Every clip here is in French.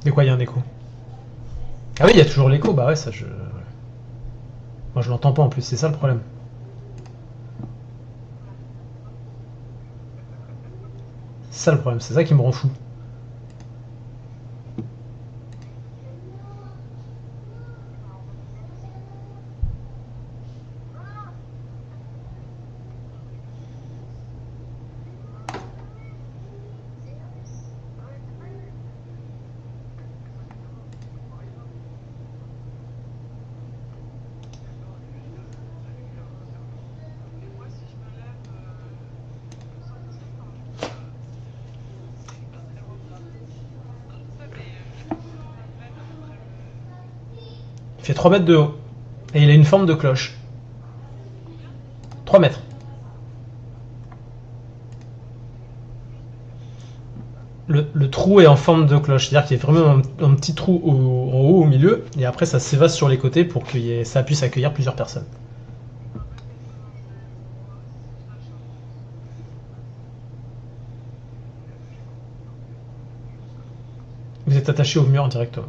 De quoi il y a un écho? Ah oui, il y a toujours l'écho, bah ouais, ça je. Moi je l'entends pas en plus, c'est ça le problème. C'est ça le problème, c'est ça qui me rend fou. Il fait 3 mètres de haut. Et il a une forme de cloche. 3 mètres. Le trou est en forme de cloche, c'est-à-dire qu'il y a vraiment un petit trou en haut, au milieu, et après ça s'évase sur les côtés pour que ça puisse accueillir plusieurs personnes. Vous êtes attaché au mur directement.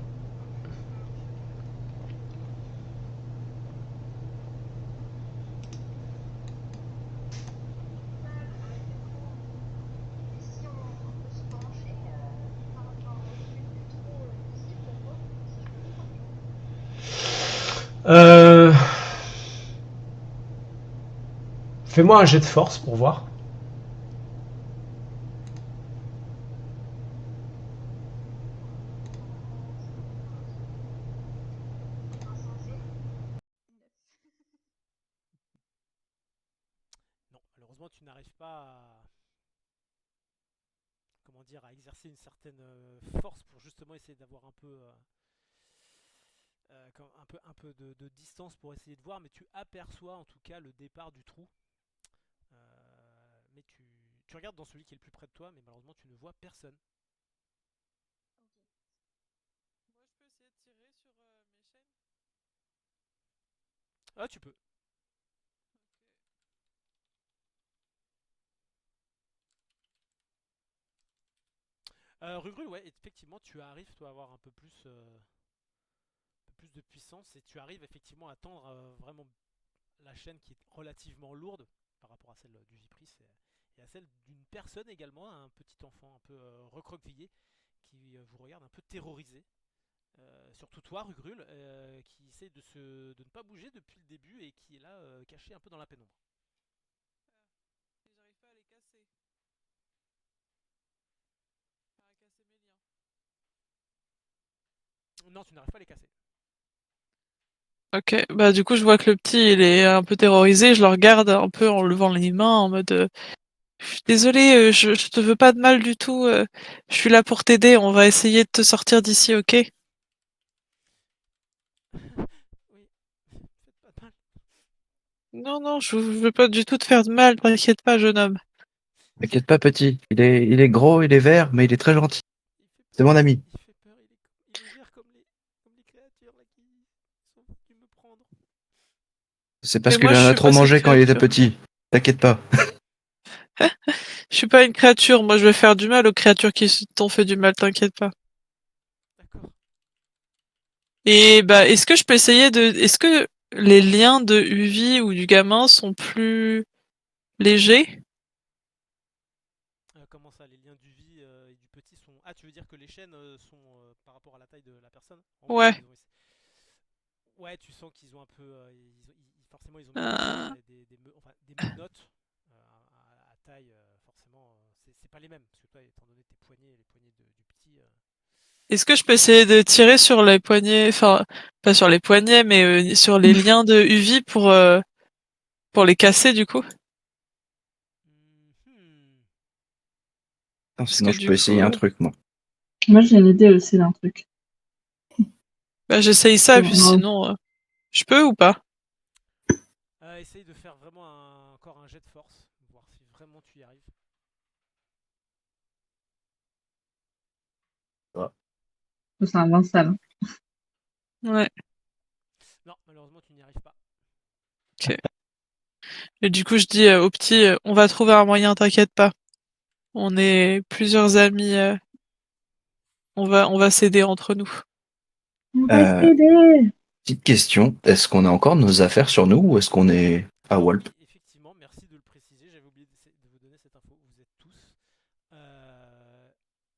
Euh... Fais-moi un jet de force pour voir. Non, malheureusement, tu n'arrives pas à, comment dire, à exercer une certaine force pour justement essayer d'avoir un peu de distance pour essayer de voir, mais tu aperçois en tout cas le départ du trou. Mais tu regardes dans celui qui est le plus près de toi, mais malheureusement tu ne vois personne. Moi, je peux essayer de tirer sur mes chaînes. Ah, tu peux. Ok. Rugrul, ouais, effectivement, tu arrives toi à avoir un peu plus de puissance et tu arrives effectivement à tendre vraiment la chaîne qui est relativement lourde par rapport à celle du Gypris et à celle d'une personne également, un petit enfant un peu recroquevillé qui vous regarde un peu terrorisé. Surtout toi, Rugrul, qui essaie de ne pas bouger depuis le début et qui est là caché un peu dans la pénombre. Ah. Et j'arrive pas à les casser. Enfin, à casser mes liens. Non, tu n'arrives pas à les casser. Ok, bah du coup je vois que le petit il est un peu terrorisé, je le regarde un peu en levant les mains en mode je suis désolé, je te veux pas de mal du tout, je suis là pour t'aider, on va essayer de te sortir d'ici, ok? Oui, faites pas de mal. Non, non, je veux pas du tout te faire de mal, t'inquiète pas, jeune homme. T'inquiète pas, petit. Il est gros, il est vert, mais il est très gentil. Il fait C'est peur. mon ami. Il fait peur. Il est vert comme les créatures là qui sont venues me prendre. C'est Mais parce qu'il moi je en a suis trop pas cette mangé quand il était créature. petit. T'inquiète pas. Je suis pas une créature, moi je vais faire du mal aux créatures qui t'ont fait du mal, t'inquiète pas. D'accord. Et bah, est-ce que je peux essayer de... Est-ce que les liens de Uvi ou du gamin sont plus légers? Comment ça, les liens du vie et du petit sont. Ah, tu veux dire que les chaînes sont par rapport à la taille de la personne? En gros, Ouais. ils ont. Ouais, tu sens qu'ils ont un peu. Forcément, ils ont mis Euh, enfin, des menottes à taille. Forcément, c'est pas les mêmes. Parce que toi, étant donné tes poignets, les poignets du petit. Est-ce que je peux essayer de tirer sur les poignets, enfin, pas sur les poignets, mais sur les liens de Uvi pour les casser du coup? Mhm. Non, Parce sinon, que je du peux essayer un coup, truc, moi. Moi, j'ai une idée aussi d'un truc. bah, j'essaye ça, puis Pour, sinon, je peux ou pas? Essaye de faire vraiment encore un jet de force. Voir si vraiment tu y arrives. Ouais. c'est invincible. Ouais, Non, malheureusement, tu n'y arrives pas. ok. Et du coup, je dis au petit, on va trouver un moyen, t'inquiète pas. On est plusieurs amis. On va s'aider entre nous. On va Euh, s'aider. Petite question, est-ce qu'on a encore nos affaires sur nous ou est-ce qu'on est à Alors, Walp? effectivement, merci de le préciser. J'avais oublié de vous donner cette info. Vous êtes tous,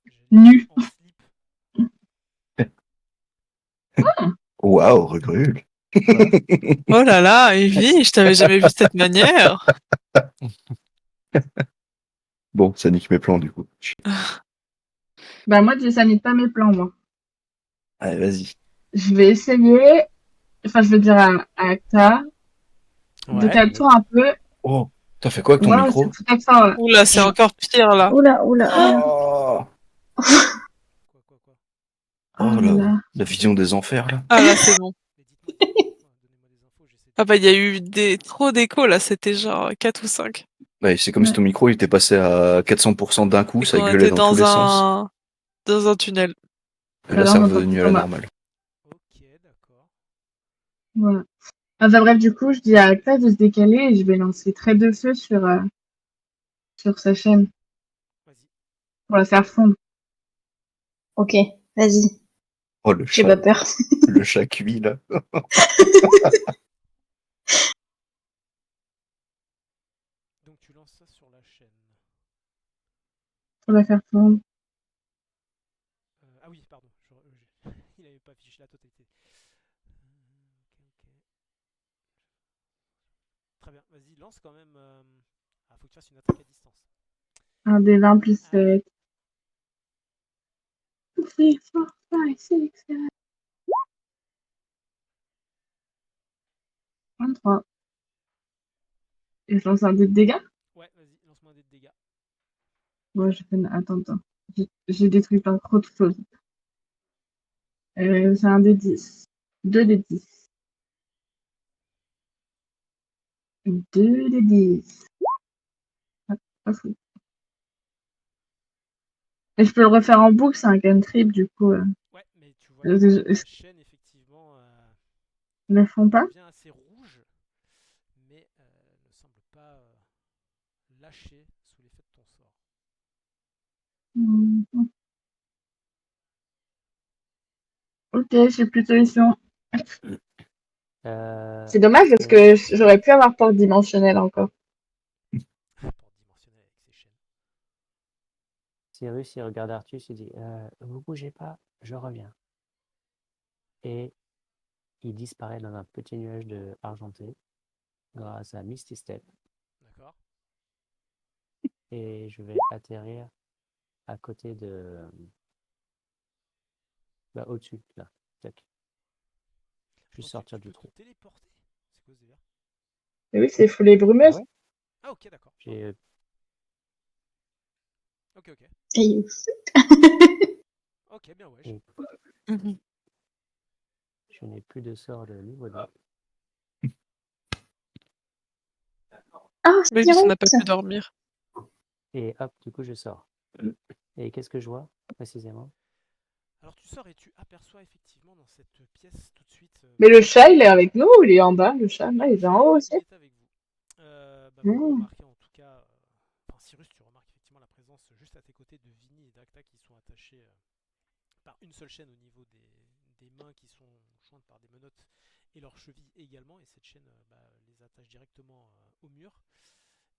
j'allais Nu. dire, en slip. Waouh, Rugrul. Oh là là, Evie, je t'avais jamais vu de cette manière. Bon, ça nique mes plans du coup. Bah moi, ça n'est pas mes plans, moi. Allez, vas-y. Je vais essayer, enfin, je vais dire à Acta, décale-toi un peu. Oh, t'as fait quoi avec ton Waouh, micro? c'est très fort. Oula, c'est encore pire là. Oula, oula, oula. Oh, Quoi. Oh oh là là. la vision des enfers là. Ah là, c'est bon. Mais dites-moi, donnez-moi des infos. J'essaie de... Ah bah il y a eu trop d'échos là, c'était genre 4 ou 5. Ouais, c'est comme si Ouais. ton micro il était passé à 400% d'un coup, Et ça qu'on gueulait était dans tous les sens. dans un tunnel. Et là, Alors, c'est on entend revenu à pas la mal. normale. Ok, d'accord. Voilà. Enfin bref, du coup, je dis à Acta de se décaler et je vais lancer trait de feu sur sa chaîne Vas-y. pour la faire fondre. Ok, vas-y, Oh, le j'ai chat, pas peur. le chat cuit là. Donc tu lances ça sur la chaîne. Pour la faire fondre. Ah oui, pardon. Il avait pas affiché la totalité. Ok. Très bien. Vas-y, lance quand même. Ah, faut que tu fasses une attaque à distance. Un des 20 plus Allez. 7. 3, 4, 5, 6, 7. 23. Et je lance un dé de dégâts. Ouais, vas-y, lance-moi un dé de dégâts. Ouais, j'ai fait une... Attends. J'ai détruit plein trop de choses. C'est un dé 10. 2 dés 10. 2 dés 10. Ah, pas fou. Et je peux le refaire en boucle, c'est un cantrip, du coup. Ouais, mais tu vois Euh, que je- la je- chaîne, effectivement, Ils ne le font pas. devient assez rouge, mais ne semble pas lâcher sous l'effet de ton sort. Mhm. Ok, j'ai plus de solution. C'est dommage parce que j'aurais pu avoir porte dimensionnelle encore. Pour dimensionner avec ses chaînes. Cyrus, il regarde Artus, il dit vous bougez pas, je reviens. Et il disparaît dans un petit nuage de argenté grâce à Misty Step. D'accord. Et je vais atterrir à côté de. Bah, au-dessus, là. Tac. Puis sortir Tu du peux te trou. téléporter. C'est quoi ce délire? Et oui, c'est foulée Ah brumeuse. ouais Ah, ok, d'accord. J'ai. Ok. Et Ok, bien, ouais. Et Mhm. je n'ai plus de sort de niveau 2. oh, Oui, parce qu'on n'a pas pu dormir. Et hop, du coup, je sors. Et qu'est-ce que je vois, précisément? Alors tu sors et tu aperçois effectivement dans cette pièce tout de suite. Mais le chat, il est avec nous ou il est en bas, le chat? Là, il est en haut aussi. Il est avec vous. Vous Mmh. remarquez en tout cas, enfin Cyrus, tu remarques effectivement la présence juste à tes côtés de Vinny et d'Acta qui sont attachés par une seule chaîne au niveau des mains qui sont jointes par des menottes et leurs chevilles également. Et cette chaîne les attache directement au mur.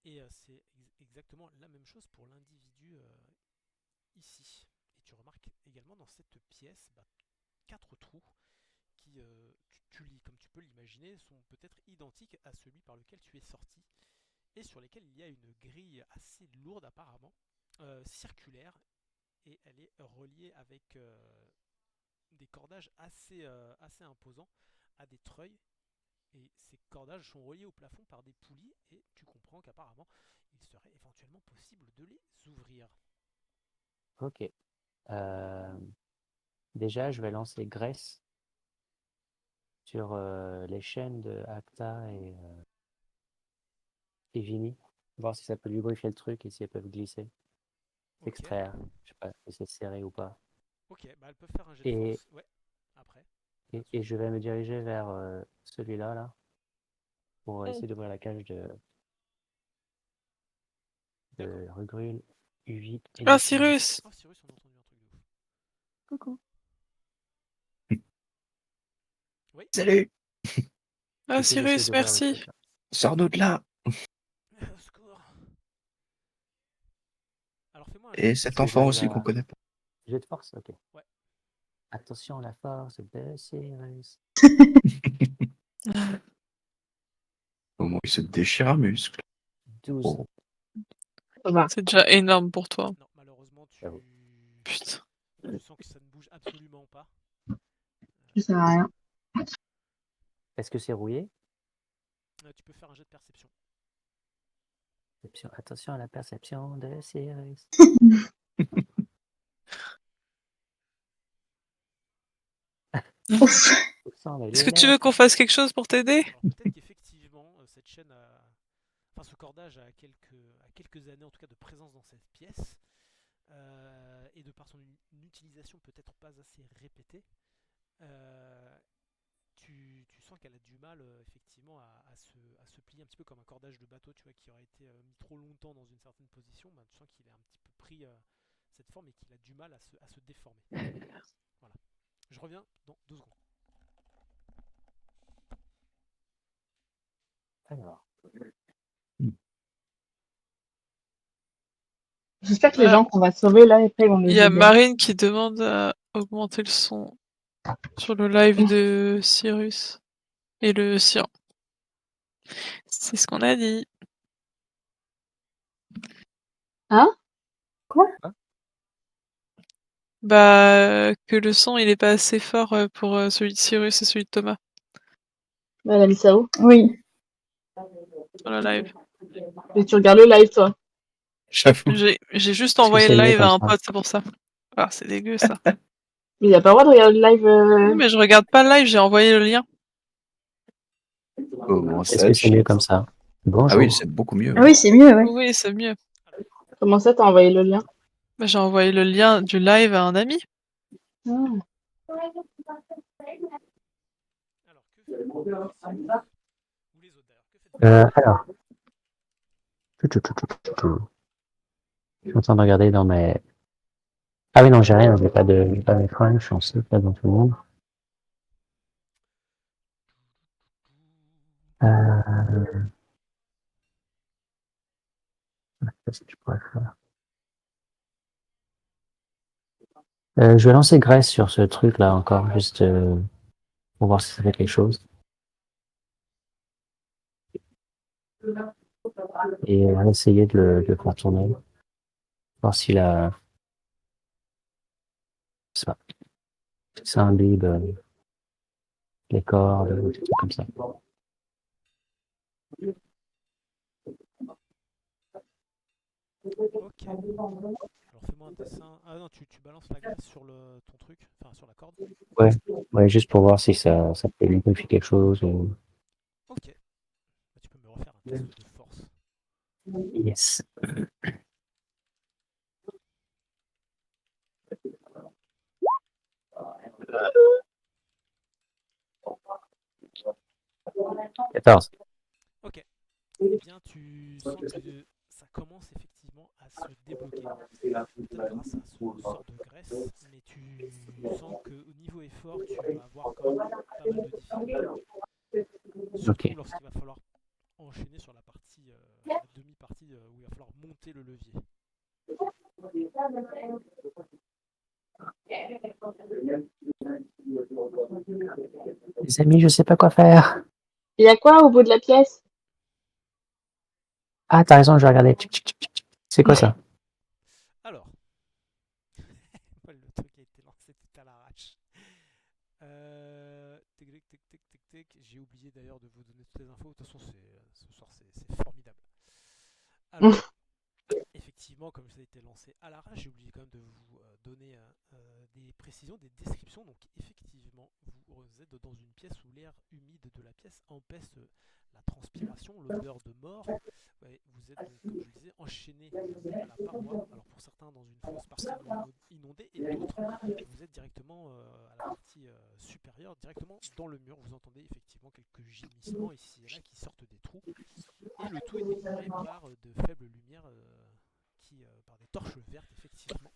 Et c'est exactement la même chose pour l'individu ici. Et tu remarques également dans cette pièce 4 trous qui, comme tu peux l'imaginer, sont peut-être identiques à celui par lequel tu es sorti et sur lesquels il y a une grille assez lourde apparemment, circulaire, et elle est reliée avec des cordages assez imposants à des treuils. Et ces cordages sont reliés au plafond par des poulies et tu comprends qu'apparemment il serait éventuellement possible de les ouvrir. Ok. Déjà, je vais lancer Grace sur les chaînes de Acta et Vinny. Voir si ça peut lubrifier le truc et si elles peuvent glisser. Ok. Extraire. Je sais pas si c'est serré ou pas. Ok, elles peuvent faire un jet de force. Ouais, après. Et je vais me diriger vers celui-là, là, pour essayer d'ouvrir la cage de Rugrul, U8 et Ah, Misty. Cyrus! Oh, Cyrus, on a entendu un truc de ouf. Coucou. Oui. Salut. Ah, Du coup, j'essaie Cyrus, d'ouvrir le merci. truc, là. Sors-nous de là. Au secours. Alors fais-moi un jet Et de cet Si perception. enfant j'arrive aussi qu'on à... connaît pas. Jet de force, ok. Ouais. Attention à la force de Cyrus. Au moins, il se déchire un muscle. 12. Oh. Ça va. C'est déjà énorme pour toi. Non, malheureusement, J'avoue. Putain. tu sens que ça ne bouge absolument pas. Ça sert à rien. Est-ce que c'est rouillé? Tu peux faire un jet de perception. Attention à la perception de Cyrus. Ouf. Est-ce que tu veux qu'on fasse quelque chose pour t'aider? Alors peut-être qu'effectivement, cette chaîne enfin ce cordage a quelques années en tout cas de présence dans cette pièce. Et de par son utilisation peut-être pas assez répétée, tu sens qu'elle a du mal effectivement à se plier un petit peu comme un cordage de bateau, tu vois, qui aurait été mis trop longtemps dans une certaine position. Ben, tu sens qu'il est un petit peu pris cette forme et qu'il a du mal à se déformer. Voilà. Je reviens dans 2 secondes. Alors, J'espère que les gens qu'on va sauver là, après, ils vont nous Il y a aider. Marine qui demande à augmenter le son sur le live de Cyrus et le sien. C'est ce qu'on a dit. Hein? Bah, que le son il est pas assez fort pour celui de Cyrus et celui de Thomas Bah, elle a mis ça où? Oui. sur le live. Mais tu regardes le live, toi. J'avoue. J'ai juste Est-ce que envoyé c'est le mieux live à comme un ça? pote, c'est pour ça. Ah, c'est dégueu ça. Mais il n'y a pas le droit de regarder le live. Oui, mais je regarde pas le live, j'ai envoyé le lien. Comment Est-ce ça, que c'est mieux comme cheats? ça? Ah Bonjour. oui, c'est beaucoup mieux. Ah oui, c'est mieux, ouais. Oui, c'est mieux. Comment ça, t'as envoyé le lien? Bah, j'ai envoyé le lien du live à un ami. Ah. Alors que faites-vous, Cyrus ou les autres d'ailleurs, que faites-vous? Alors. Je suis en train de regarder dans mes... Ah oui, non, j'ai rien, j'ai pas d'écran, je suis en slip là dans tout le monde. Qu'est-ce que je pourrais faire? Je vais lancer Grace sur ce truc là encore, juste pour voir si ça fait quelque chose. Et on va essayer de le faire tourner. Voir s'il a... Je sais pas. Si ça imbibe les cordes, ou des trucs comme ça. Ok. Alors fais-moi un dessin. Ah non, tu balances la graisse sur ton truc, enfin sur la corde. Ouais, juste pour voir si ça peut lubrifier quelque chose. Ok. Bah, tu peux me refaire un test de force. Yes. Quatorze. Ok. Eh bien, tu sens que ça commence effectivement à se débloquer. Peut-être grâce à ce sort de graisse, mais tu sens qu'au niveau effort, tu vas avoir quand même pas mal de difficultés. Surtout Ok. lorsqu'il va falloir enchaîner sur la partie, la demi-partie où il va falloir monter le levier. Les amis, je sais pas quoi faire. Il y a quoi au bout de la pièce? Ah, t'as raison, je vais regarder. Tchic, tchic, tchic, tchic. C'est quoi ça? Alors, le truc a été lancé tout à l'arrache. Tic, tic, tic, tic, tic. J'ai oublié d'ailleurs de vous donner toutes les infos. De toute façon, ce soir, c'est formidable. Alors, effectivement, comme ça a été lancé à l'arrache, j'ai oublié quand même de vous donner des précisions, des descriptions. Donc, effectivement, vous êtes dans une pièce où l'air humide de la pièce empêche la transpiration, l'odeur de mort. Ouais, vous êtes donc, comme je le disais, enchaîné à la paroi. Alors, pour certains, dans une fosse partiellement inondée, et d'autres, vous êtes directement à la partie supérieure, directement dans le mur. Vous entendez effectivement quelques gémissements ici et là qui sortent des trous. Et le tout est éclairé par de faibles lumières par des torches vertes, effectivement.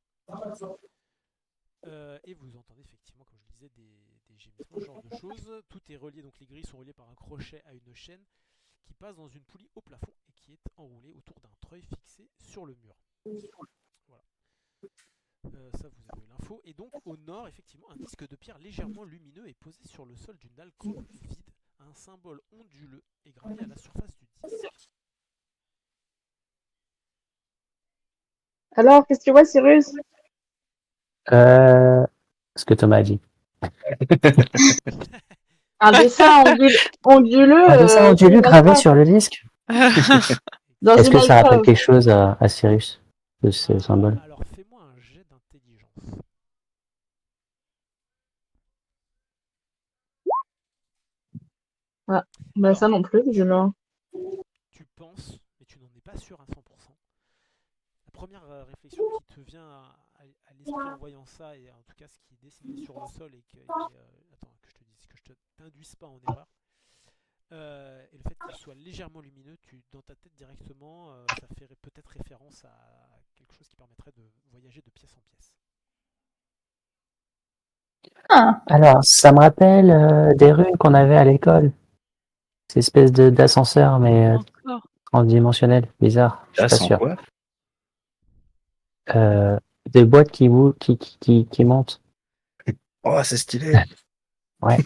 Et vous entendez effectivement, comme je le disais, des gémissements, ce genre de choses. Tout est relié, donc les grilles sont reliées par un crochet à une chaîne qui passe dans une poulie au plafond et qui est enroulée autour d'un treuil fixé sur le mur. Voilà. Ça, vous avez l'info. Et donc, au nord, effectivement, un disque de pierre légèrement lumineux est posé sur le sol d'une alcôve vide. Un symbole onduleux est gravé à la surface du disque. Alors, qu'est-ce que tu vois, Cyrus? Ce que Thomas a dit. Un dessin onduleux. Un dessin ondulé sur une gravé alcôve. sur le disque. Dans Est-ce une que ça rappelle alcôve. quelque chose à Cyrus, de ce symbole? Alors, fais-moi un jet d'intelligence. Bah, Alors, ça non plus, visiblement. tu penses, mais tu n'en es pas sûr à 100%. La première réflexion qui te vient à l'esprit en voyant ça, et en tout cas ce qui est dessiné sur le sol, et que, attends, que je te dise, que je t'induise pas en erreur, et le fait qu'il soit légèrement lumineux, dans ta tête directement, ça fait peut-être référence à quelque chose qui permettrait de voyager de pièce en pièce. Ah, Alors, ça me rappelle des runes qu'on avait à l'école. Ces espèces d'ascenseur, mais Encore. en dimensionnel, bizarre. Je suis Ça pas sent sûr. quoi? Des boîtes qui montent. Oh, c'est stylé. Ouais.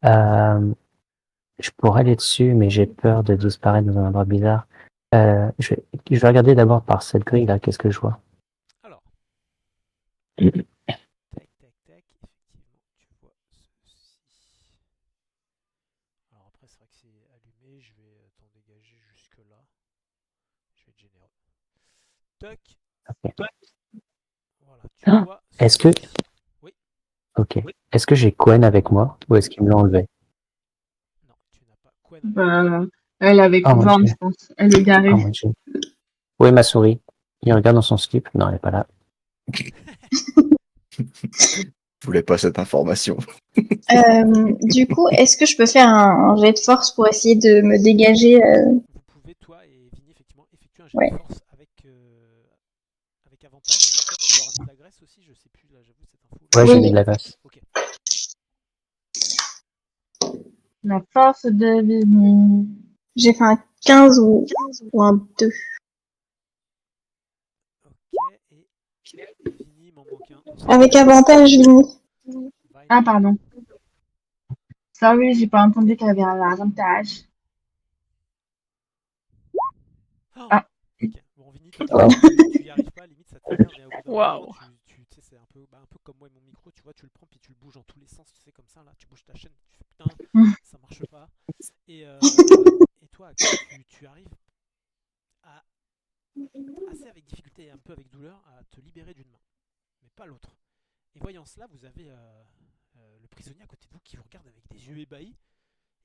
Je pourrais aller dessus, mais j'ai peur de disparaître dans un endroit bizarre. Je vais regarder d'abord par cette grille là, qu'est-ce que je vois. Alors, tac, tac, effectivement, tu vois ceci. Alors après, c'est vrai que c'est allumé, je vais t'en dégager jusque là. Je vais être généreux. Tac, Ok. voilà, tu Ah, vois est-ce que... ceci. Oui, Ok. Est-ce que j'ai Quen avec moi ou est-ce qu'il me l'a enlevé? non, tu n'as pas Quen avec toi. Bah, elle est avec Oh mon Van, dieu. je pense. Elle est garée. Oh mon dieu. Où est ma souris? Il regarde dans son slip. Non, elle est pas là. Je voulais pas cette information. du coup, est-ce que je peux faire un jet de force pour essayer de me dégager Vous pouvez, toi et Vinny, effectivement, effectuer un jet Ouais. de force avec avantage. Peut-être que tu leur as mis de la graisse aussi, je sais plus, là, j'avoue, cette info. Ouais, j'ai Oui. mis de la graisse. Ok. La force de Vinny. J'ai fait un 15 ou un 2. Ok, et Vinny, il m'en manque un. Avec avantage, Vini. Ah, pardon. Sorry, j'ai pas entendu qu'il y avait un avantage. Oh, Ah. ok, bon, Vinny, toi, Wow. tu y arrives pas, limite, ça t'énerve, et au bout d'un moment, Waouh. tu sais, c'est un peu comme moi et mon micro, tu vois, tu le prends, puis tu le bouges dans tous les sens, tu sais, comme ça, là, tu bouges ta chaîne, tu fais putain, ça marche pas. Et toi, Axel, tu arrives à, assez avec difficulté et un peu avec douleur, à te libérer d'une main, mais pas l'autre. Et voyant cela, vous avez le prisonnier à côté de vous qui vous regarde avec des yeux ébahis,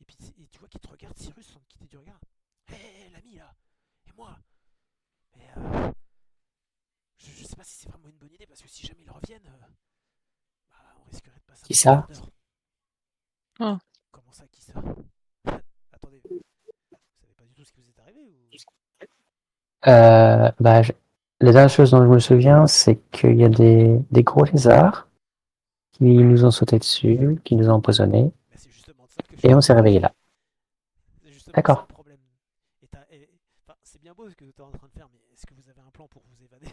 et puis et tu vois qu'il te regarde, Cyrus, sans quitter du regard. Hé, l'ami, là, et moi. Mais je sais pas si c'est vraiment une bonne idée, parce que si jamais ils reviennent, on risquerait de passer un Qui petit ça? quart d'heure. Ah. Comment ça, qui ça? Attendez, vous savez pas du tout ce qui vous est arrivé ou... Bah, la dernière chose dont je me souviens, c'est qu'il y a des gros lézards qui nous ont sauté dessus, qui nous ont empoisonnés, Bah, c'est justement de ça que je et te on s'est parle. réveillé là. C'est justement ça D'accord. le problème. Enfin, c'est bien beau ce que tu es en train de faire, mais est-ce que vous avez un plan pour vous évader?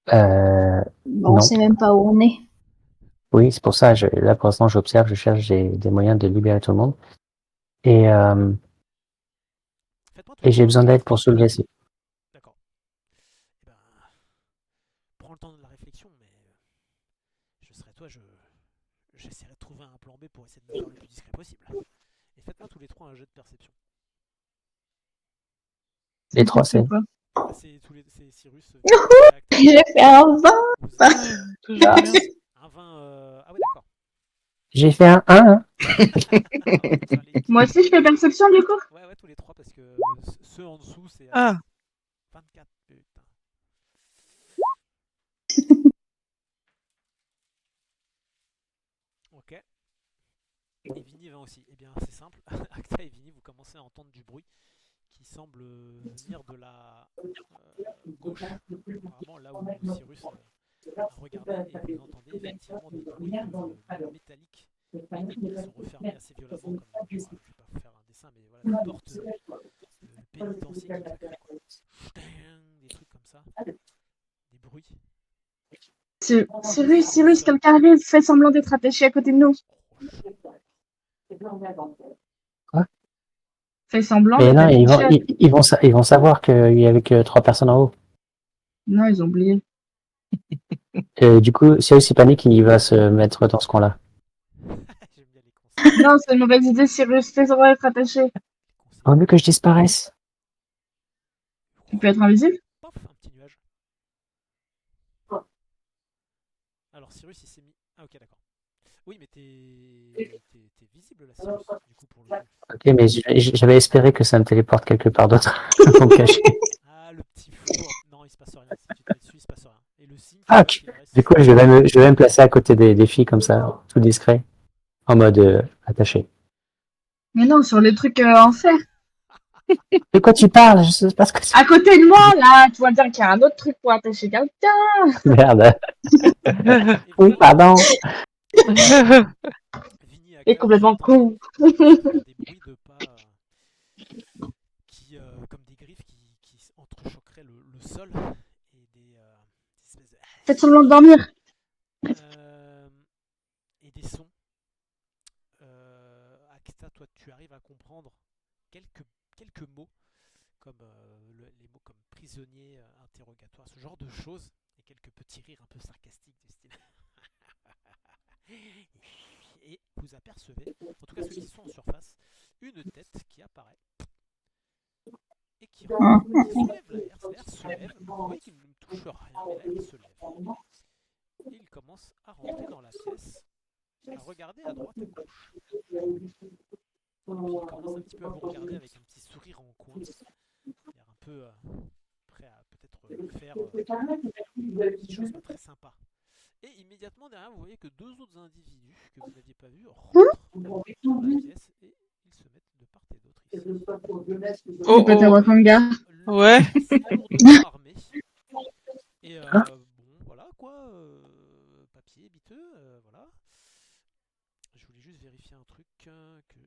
Bon, on Non. sait même pas où on est. Oui, c'est pour ça, là pour l'instant j'observe, je cherche des moyens de libérer tout le monde. Et, Faites-moi tous et les j'ai trois un besoin jet de d'aide pour perception. soulever ces... D'accord. Eh ben, prends le temps de la réflexion, mais je serais toi, j'essaierai de trouver un plan B pour essayer de me faire le plus discret possible. Et faites-moi tous les trois un jet de perception. Les trois, c'est... quoi? Bah, c'est Cyrus, Vinny et Acta. J'ai fait un 20. Vous avez Ouais, toujours Ah, bien. un 20. Ah ouais, d'accord. j'ai fait un 1, hein. Putain, Moi aussi, je fais perception, du coup? Ouais, tous les trois, parce que ceux en dessous, c'est Ah. 24. Putain. Ok. Et Vinny va aussi. Eh bien, c'est simple. Acta et Vinny, vous commencez à entendre du bruit qui semble venir de la gauche. Apparemment, là où Cyrus à regarder et vous entendez effectivement des bruits métalliques qui sont refermés assez violemment comme, je vais pas vous faire un dessin, mais voilà, des portes de pénitencier qui claqueraient, quoi. Des trucs comme ça, des bruits. Cyrus, quelqu'un arrive, fais semblant d'être attaché à côté de nous. Quoi? Fais semblant Mais d'être non, attaché. ils vont savoir qu'il y avait que 3 personnes en haut. Non, ils ont oublié. Du coup, Cyrus il panique, il va se mettre dans ce coin-là. J'aime bien les conseils. Non, c'est une mauvaise idée, Cyrus, fais semblant d'être attaché. Vaut mieux que je disparaisse. Tu peux être invisible? Pof, un petit nuage. Alors Cyrus il s'est mis. Ah ok d'accord. Oui mais t'es visible là Cyrus du coup pour le coup. Ok, mais j'avais espéré que ça me téléporte quelque part d'autre pour me cacher. Ah le petit four. Non il se passe rien. Si tu te mets dessus il se passe rien. Et le signe Ah, ok. qu'il reste. Du coup, je vais me placer à côté des filles comme ça, tout discret, en mode attaché. Mais non, sur les trucs en fer. De quoi tu parles? Je sais pas ce que c'est. À côté de moi, là, tu vois bien qu'il y a un autre truc pour attacher quelqu'un. Merde. Et Oui, voilà, pardon. Vinny Et Akka, complètement vous con. entendez des bruits de pas qui, comme des griffes qui entrechoqueraient le sol et des espèces de... Faites semblant de dormir. et des sons. Akita, toi, tu arrives à comprendre quelques mots, comme les mots comme prisonnier, interrogatoire, ce genre de choses, et quelques petits rires un peu sarcastiques du style. Et vous apercevez, en tout cas ceux qui sont en surface, une tête qui apparaît et qui soulève l'air. L'air se lève, vous voyez qu'il ne touche rien, mais l'air se lève. Et il commence à rentrer dans la pièce, à regarder à droite, à gauche. Et puis il commence un petit peu à vous regarder avec un petit sourire en coin, l'air un peu prêt à peut-être faire des choses pas très sympas. Et immédiatement derrière, vous voyez que 2 autres individus que vous n'aviez pas vus rentrent dans la pièce et ils se mettent de part et d'autre ici. Oh, Pote à Wakanga. Ouais. Assez lourdement armés. Et bon, voilà quoi. Papier, biteux, voilà. Je voulais juste vérifier un truc, que je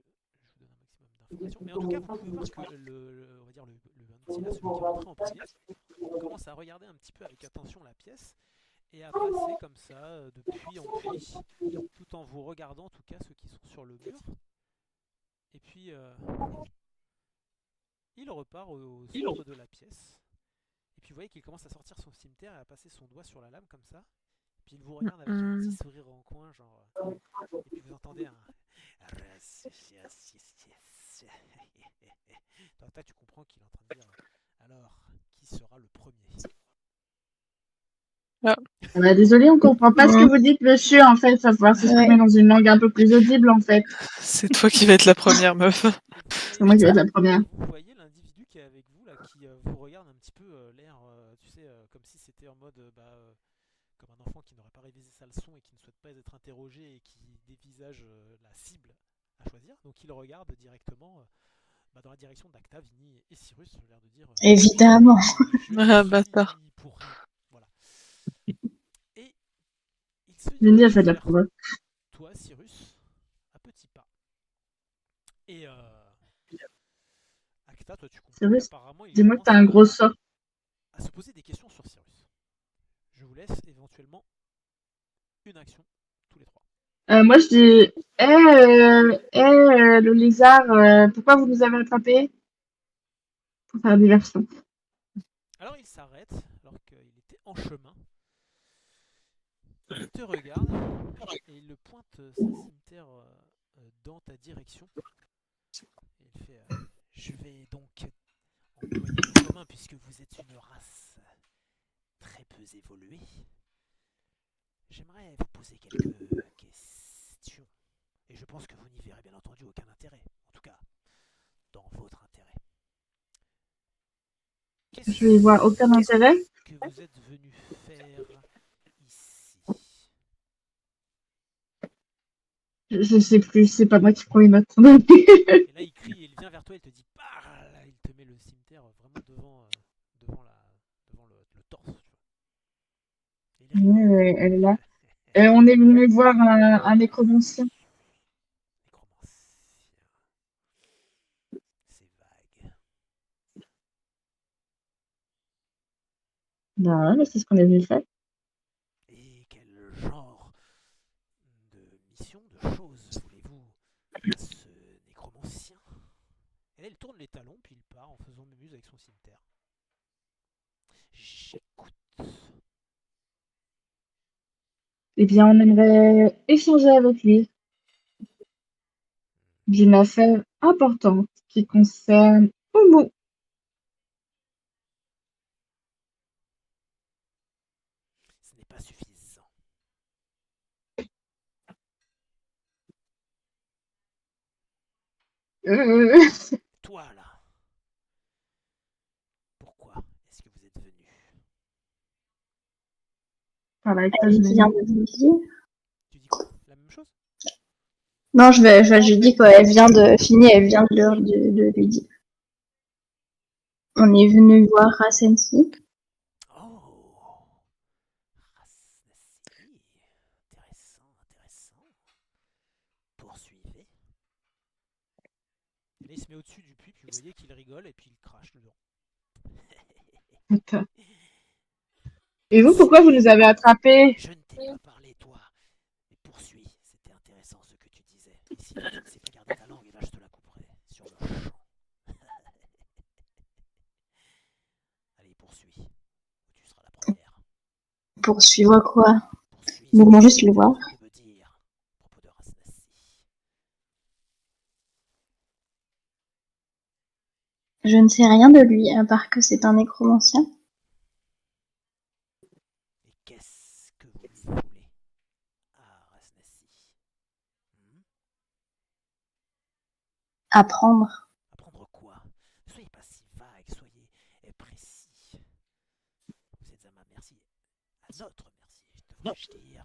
vous donne un maximum d'informations. Mais en tout cas, vous pouvez voir que on va dire le bandit là, celui qui est rentré en premier, commence à regarder un petit peu avec attention la pièce et à passer comme ça de puits en puits, tout en vous regardant en tout cas ceux qui sont sur le mur. Et puis il repart au centre de la pièce. Et puis vous voyez qu'il commence à sortir son cimetière et à passer son doigt sur la lame comme ça. Et puis il vous regarde avec un petit sourire en coin, genre. Et puis vous entendez un. Donc là tu comprends qu'il est en train de dire. Alors, qui sera le premier? Bah, désolé, on comprend pas ce que vous dites, monsieur. En fait, ça va falloir s'exprimer dans une langue un peu plus audible, en fait. C'est toi qui vas être la première meuf. C'est moi qui vais être la première. Vous voyez l'individu qui est avec vous là, qui vous regarde un petit peu, l'air, tu sais, comme si c'était en mode, comme un enfant qui n'aurait pas révisé sa leçon et qui ne souhaite pas être interrogé et qui dévisage la cible à choisir. Donc il regarde directement dans la direction d'Acta, Vinny et Cyrus, l'air de dire. Évidemment. Ah, bâtard. Pour rien. Voilà. Et il se Vinny a fait de la vers provoque. toi, Cyrus, à petits pas. Et Akta, toi tu comprends Cyrus, qu'apparemment il dis-moi que commence t'as un gros sort. à se poser des questions sur Cyrus. Je vous laisse éventuellement une action tous les 3. Moi, je dis, le lézard, pourquoi vous nous avez attrapés? Pour faire diversion. Alors il s'arrête alors qu'il était en chemin. Il te regarde et il pointe sa cimetière dans ta direction. Et il fait je vais donc employer le commun puisque vous êtes une race très peu évoluée. J'aimerais vous poser quelques questions. Et je pense que vous n'y verrez bien entendu aucun intérêt. En tout cas, dans votre intérêt. Je vais y voir aucun intérêt. Que vous êtes venu faire ici? Je sais plus, c'est pas moi qui prends les notes. Et là il crie, il vient vers toi, il te dit parle. Il te met le cimetière vraiment devant le torse. Tu vois. Mais il a rigolé. Oui, elle est là. Et on est venu voir un nécromancien. Nécromancien. C'est vague. Non, mais c'est ce qu'on est venu faire. Et quel genre de mission, de choses voulez-vous à ce nécromancien? Et là, il tourne les talons, puis il part en faisant mémuse avec son cimetière. J'écoute. Eh bien, on aimerait échanger avec lui d'une affaire importante qui concerne Omo. Ce n'est pas suffisant. Euh, Toi, là, pourquoi est-ce que vous êtes venu? Par la Elle vient de vous le dire. Tu dis quoi? La même chose? Non, je dis qu'elle vient de finir, elle vient de lui dire. On est venu voir Rasensi. Oh, Rasnassi. Intéressant, intéressant. Poursuivez. Et là, il se met au-dessus du puits, puis vous voyez qu'il rigole et puis il crache dedans. Putain. Et vous, pourquoi vous nous avez attrapés? Je ne t'ai pas parlé, toi. Mais poursuis, c'était intéressant ce que tu disais. Et si tu ne sais pas garder ta langue, eh ben, je te la couperai sur le champ. Allez, poursuis. Ou tu seras la première. Poursuivre quoi? Poursuis. Nous voulons juste le voir. Que me dire à propos de Rasnassi? Je ne sais rien de lui, à part que c'est un nécromancien. Et qu'est-ce que vous lui voulez à Rasnassi? Apprendre. Apprendre quoi? Ne soyez pas si vague, soyez précis. Vous êtes à ma merci. À notre merci, devrais-je dire.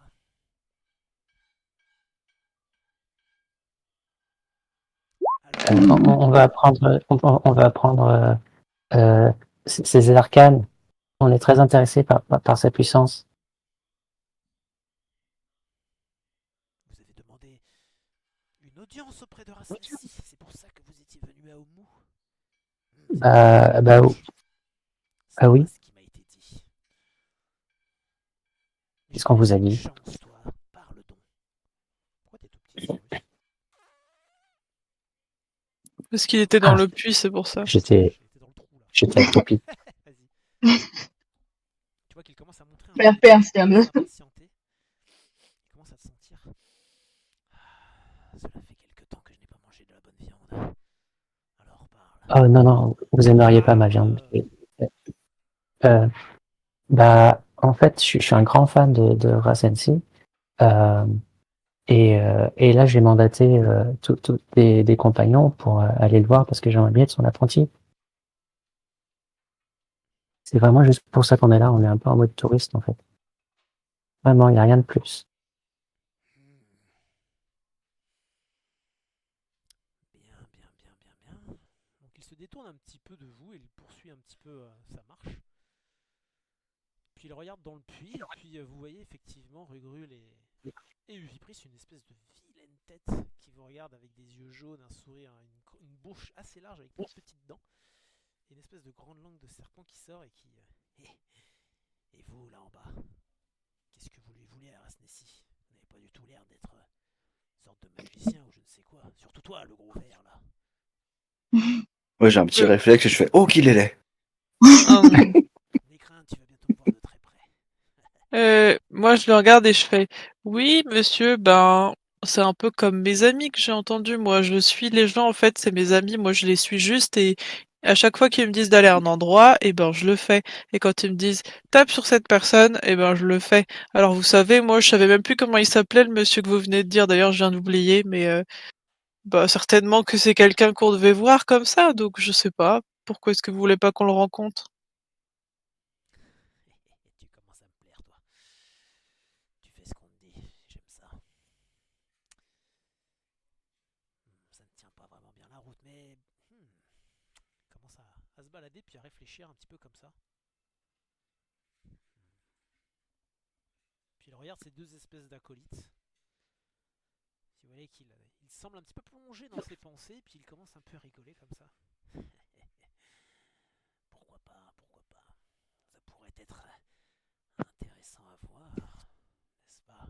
Alors, On va apprendre, on va apprendre ces arcanes. On est très intéressé par sa puissance. vous avez demandé une audience auprès de Rasnassi. C'est pour ça que vous étiez venu à Omu. Bah C'est oui. pas ce qui m'a été dit. Mais Qu'est-ce je qu'on te vous laisse a une dit? chance, toi. Parle donc. Pourquoi t'es tout petit, Cyrus? Parce qu'il était dans Ah, le puits, c'est pour ça. j'étais J'étais dans le trou, là. j'étais accroupi. Vas-y. Tu vois qu'il commence à montrer un peu RP ancien. s'impatienter. Il commence à te sentir. Cela fait quelque temps que je n'ai pas mangé de la bonne viande. Alors parle. Oh non, vous aimeriez pas ma viande. Euh, Bah, en fait, je suis un grand fan de Rasensi. Euh, et là, j'ai mandaté tous des compagnons pour aller le voir parce que j'aimerais bien être son apprenti. C'est vraiment juste pour ça qu'on est là. On est un peu en mode touriste, en fait. Vraiment, il n'y a rien de plus. Bien. Donc il se détourne un petit peu de vous et il poursuit un petit peu sa marche. Puis il regarde dans le puits et puis vous voyez effectivement Rugrul et Uvipris, une espèce de vilaine tête qui vous regarde avec des yeux jaunes, un sourire, une bouche assez large avec plein de petites dents et une espèce de grande langue de serpent qui sort et qui... et vous là en bas, qu'est-ce que vous lui voulez à Rasnessi? Vous n'avez pas du tout l'air d'être une sorte de magicien ou je ne sais quoi. Surtout toi, le gros vert là. Moi, j'ai un petit réflexe et je fais « Oh, qu'il est laid !» N'aie crainte, tu vas bientôt me voir de très près. Moi, je le regarde et je fais oui, monsieur, ben, c'est un peu comme mes amis que j'ai entendu. Moi, je suis les gens, en fait, c'est mes amis. Moi, je les suis juste et à chaque fois qu'ils me disent d'aller à un endroit, et ben, je le fais. Et quand ils me disent tape sur cette personne, et ben, je le fais. Alors, vous savez, moi, je savais même plus comment il s'appelait, le monsieur que vous venez de dire. D'ailleurs, je viens d'oublier, mais bah, certainement que c'est quelqu'un qu'on devait voir comme ça. Donc, je sais pas. Pourquoi est-ce que vous voulez pas qu'on le rencontre? Tu commences à me plaire, toi. Tu fais ce qu'on te dit, j'aime ça. Ça ne tient pas vraiment bien la route, mais... il commence à se balader puis à réfléchir un petit peu comme ça. Puis il regarde ces deux espèces d'acolytes. Si vous voyez qu'il il semble un petit peu plongé dans ses pensées, puis il commence un peu à rigoler comme ça. Pourquoi pas, pourquoi pas. Ça pourrait être intéressant à voir, n'est-ce pas?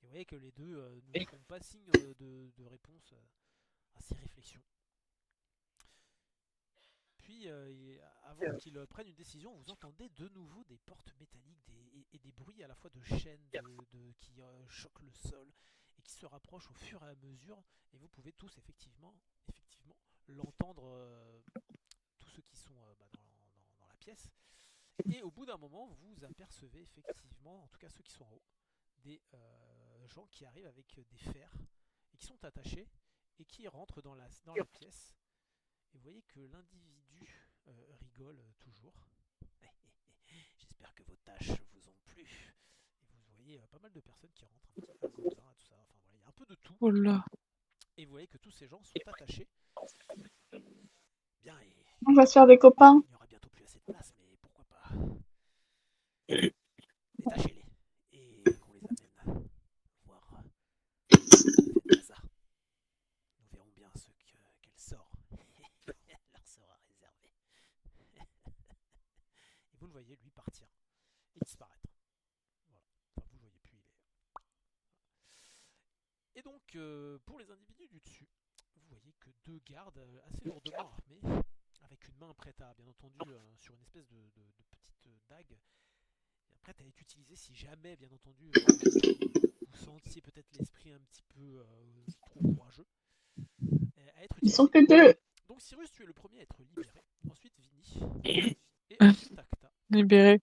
Et vous voyez que les deux ne font pas signe de réponse à ces réflexions. Puis, avant qu'ils prennent une décision, vous entendez de nouveau des portes métalliques et des bruits à la fois de chaînes qui choquent le sol et qui se rapprochent au fur et à mesure. Et vous pouvez tous effectivement l'entendre, tous ceux qui sont dans la pièce. Et au bout d'un moment, vous apercevez effectivement, en tout cas ceux qui sont en haut, des gens qui arrivent avec des fers et qui sont attachés et qui rentrent dans la pièce. Et vous voyez que l'individu rigole toujours. J'espère que vos tâches vous ont plu. Et vous voyez pas mal de personnes qui rentrent un petit peu à tout ça. Enfin voilà, il y a un peu de tout. Oh là. Et vous voyez que tous ces gens sont attachés. Bien, et On va se faire des copains. il n'y aura bientôt plus assez de place, mais pourquoi pas. Détachez-les et qu'on les amène voir le hasard. Nous verrons bien quel sort leur sera réservé. Et vous le voyez lui partir et disparaître. Voilà. Enfin, vous le voyez plus, Et donc, pour les individus du dessus, vous voyez que deux gardes assez lourdement armés, avec une main prête à, bien entendu, sur une espèce de petite dague, prête à être utilisée si jamais, bien entendu, vous sentiez peut-être l'esprit un petit peu trop courageux. À être Ils utilisé. sont que deux. Donc Cyrus, tu es le premier à être libéré. Ensuite Vinny. Et ensuite Tacta. Libéré.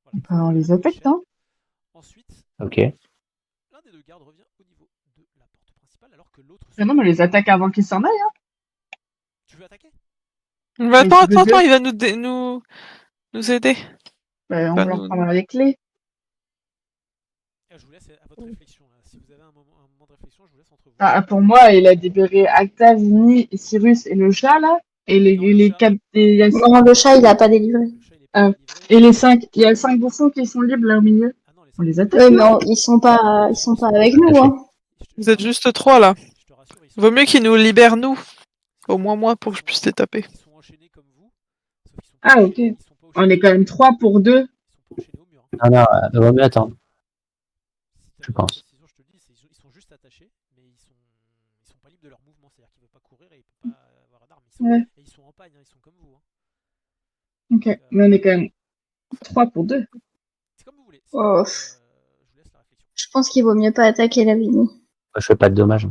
Voilà. On les attaque, non? Ensuite, Ok. l'un des deux gardes revient au niveau de la porte principale alors que l'autre... Ah non, mais on les attaque avant qu'ils s'en aillent. Hein. Tu veux attaquer? Bah, Mais attends, tu veux attends, deux. il va nous aider. Bah, on Bah, leur nous- prendra les clés. Je vous laisse à votre réflexion. Là. Si vous avez un moment de réflexion, je vous laisse entre vous. Ah, pour moi, il a libéré Acta, Vinny, Cyrus et le chat, là. Et Non, le les chat. quatre... Non, le chat, il a pas délivré. Le chat, il est pas délivré. Et les 5. Il y a 5 bouffons qui sont libres, là, au milieu. Ah non, On les attaque. Oui, mais ils sont pas avec nous, hein. Vous êtes juste trois là. Je te rassure, Vaut mieux qu'ils nous libèrent nous. Au moins moi pour que je puisse les taper. Ils sont enchaînés comme vous. Sauf qu'ils sont Ah, ok. ils sont pas On est quand même 3 pour 2. Ils sont pas enchaînés au mur. Non, non, il vaut mieux attendre. Si Je t'as besoin de pense. précision, je te le dis, ils sont juste attachés, mais ils sont pas libres de leur mouvement. C'est-à-dire qu'ils ne peuvent pas courir et ils ne peuvent pas avoir d'armes. Ouais. Et ils sont en pagne, hein, ils sont comme vous. Hein. Ok. Mais on est quand même 3 pour 2. C'est comme vous voulez. Oh. Je vous laisse la réflexion. Je pense qu'il vaut mieux pas attaquer la Vini. Moi, je fais pas de dommages.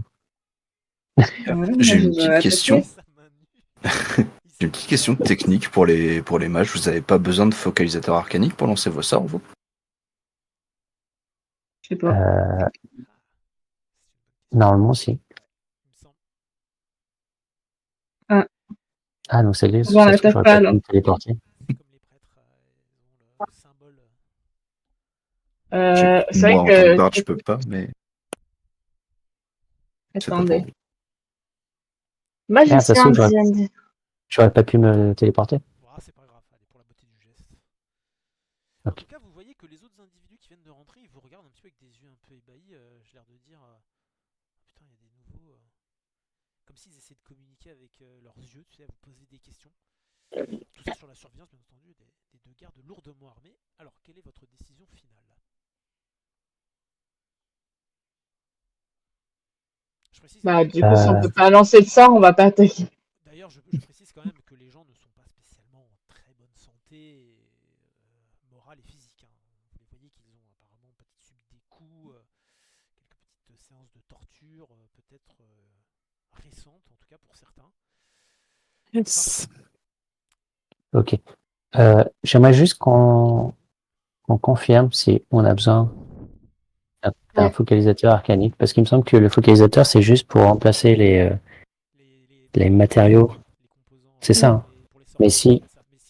J'ai une petite attaqué. question. Sa main nue. J'ai une petite question technique pour les mages. Vous avez pas besoin de focalisateur arcanique pour lancer vos sorts, vous? Je sais pas. Normalement, si. Il me semble. Ah, donc c'est les Bon, on ça se trouve, attaque j'aurais pas, pas pu alors. me téléporter. C'est comme les prêtres, ils ont le symbole. C'est vrai Moi, en tant que que... barde, je peux pas, mais c'est pas pour Attendez. vous. Magicien, ça se trouve, D&D. J'aurais pas pu me téléporter. Voilà, c'est pas grave, allez, pour la beauté du geste. En Ok. tout cas, vous voyez que les autres individus qui viennent de rentrer, ils vous regardent un petit peu avec des yeux un peu ébahis. J'ai l'air de dire putain, il y a des nouveaux. Comme s'ils essaient de communiquer avec leurs yeux, tu sais, à vous poser des questions. Tout ça sur la surveillance, bien entendu, des deux gardes lourdement armés. Alors, quelle est votre décision finale? Je précise. Bah, du coup, si on peut pas lancer de sort, on va pas attaquer. D'ailleurs, je précise quand même que les gens ne sont pas spécialement en très bonne santé morale et physique. Hein. Vous les voyez qu'ils ont apparemment peut-être subi des coups, quelques petites séances de torture, peut-être récentes, en tout cas pour certains. Yes. Ok. J'aimerais juste qu'on confirme si on a besoin d'un focalisateur arcanique, parce qu'il me semble que le focalisateur, c'est juste pour remplacer les matériaux. Les composants, C'est ça, hein. pour les sorts. Mais si,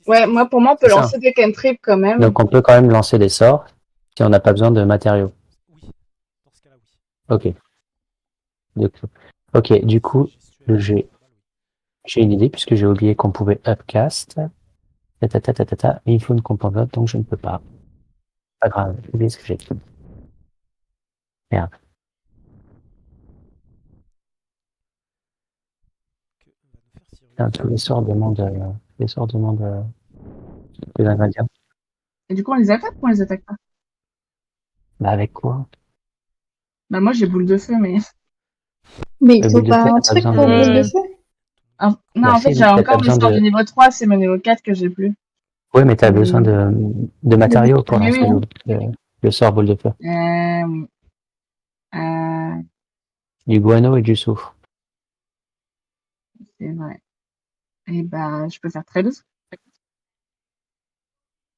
Ouais, moi, pour moi, on peut C'est ça. lancer des cantrips quand même. donc on peut quand même lancer des sorts si on n'a pas besoin de matériaux. Oui, dans ce cas-là, oui. Ok. Ok, du coup, j'ai une idée, puisque j'ai oublié qu'on pouvait upcast. Mais il faut une composante, donc je ne peux pas. pas grave, oublie ce que j'ai dit. Merde. Que va nous faire Cyrus. Putain, tous les sorts demandent des ingrédients. Et du coup, on les attaque ou on les attaque pas? Bah, avec quoi? Bah, moi, j'ai boule de feu, mais. Mais il Le faut boule de pas feu, un t'as pas truc besoin pour boule de de- feu? Ah, non, Bah, en fait, si, j'ai t'as encore des besoin sorts de. de niveau 3, c'est mon niveau 4 que j'ai plus. Ouais, mais t'as besoin Mais- de matériaux pour Oui, lancer oui. le sort boule de feu. Euh, Du guano et du soufre. c'est vrai. Et bah, je peux faire très douce.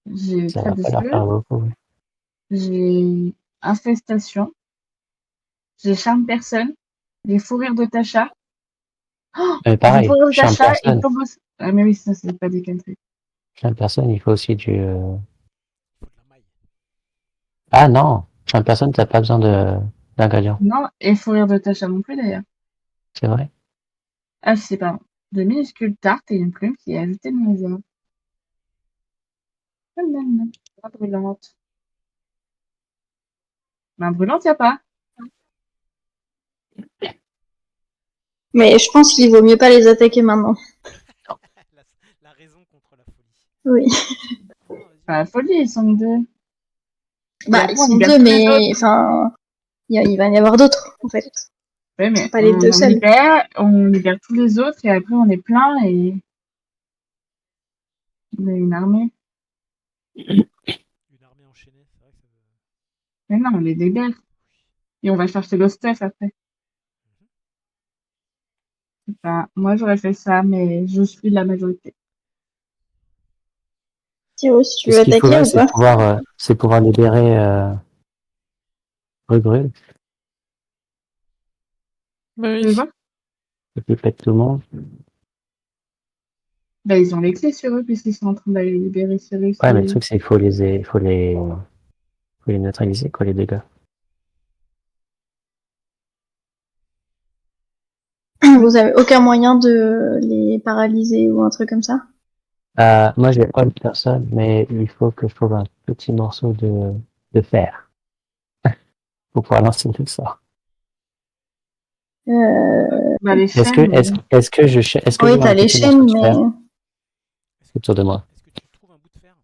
J'ai Ça très va de pas leur feu, faire beaucoup. Oui. j'ai infestation, j'ai charme personne, j'ai fou rire de Tasha. Oh, Mais j'ai fou pareil, rire de charme Tasha et personne. Phobos. Ah, mais oui, ça, c'est pas des country. Charme personne, il faut aussi du. Il faut de la maille. Ah non, charme personne, t'as pas besoin d'ingrédients. Non, et fou rire de Tasha non plus d'ailleurs. C'est vrai. Ah, c'est pas. De minuscules tartes et une plume qui est ajoutée dans les arbres. Main brûlante. Main brûlante, y a pas. Mais je pense qu'il vaut mieux pas les attaquer maintenant. la, la raison contre la folie. Oui. Non, vas-y. Pas la folie, ils sont deux. Et Bah, après, ils on sont libère deux, tous les mais autres. enfin, il va y en avoir d'autres, en fait. Ouais, mais Pas les deux seuls. on libère tous les autres et après on est plein et on a une armée. Une armée enchaînée, c'est vrai que ça veut. Mais non, on les libère. Et on va chercher le stuff après. Enfin, moi j'aurais fait ça, mais je suis la majorité. Cyrus, tu Et veux ce qu'il attaquer faudrait, ou pas? c'est pouvoir libérer Rugrul, Bah Tu veux oui. voir? et puis pète tout le monde. Bah, ils ont les clés sur eux puisqu'ils sont en train d'aller libérer Cyrus Ouais, mais le et... truc, c'est qu'il faut les neutraliser, quoi, les dégâts. Vous avez aucun moyen de les paralyser ou un truc comme ça? Moi, j'ai pas de personne, mais il faut que je trouve un petit morceau de fer pour pouvoir lancer le sort. Bah, les Est-ce chaînes, mais... que Oui, j'ai t'as un les petit morceau chaînes, de mais... fer Est-ce que, autour de moi? est-ce que tu trouves un bout de fer?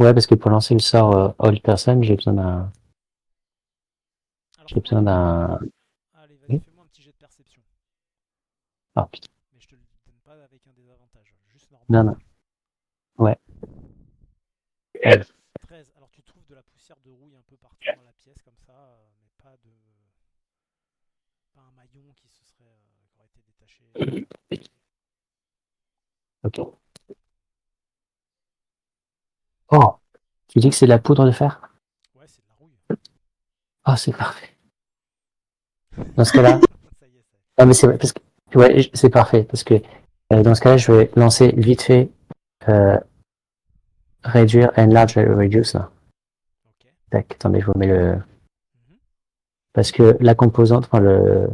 Ouais, parce que pour lancer le sort Hold Person, Alors j'ai fais-moi besoin d'un. allez, vas-y, Oui. fais-moi un petit jet de perception. Ah putain, Mais je te le donne pas avec un désavantage, juste normal. non, non. Ouais. Ouais. 13. Alors tu trouves de la poussière de rouille un peu partout dans la pièce comme ça, mais pas un maillon qui aurait été détaché. Ok. Oh, tu dis que c'est de la poudre de fer? Ouais, c'est de la rouille. Ah, c'est parfait. Dans ce cas-là, Ça y est, ça. ah, mais c'est parce que ouais, c'est parfait parce que dans ce cas-là, je vais lancer vite fait euh, réduire enlarge et reduce là. Ok. Tac, attendez, je vous mets le Mhm. parce que la composante, enfin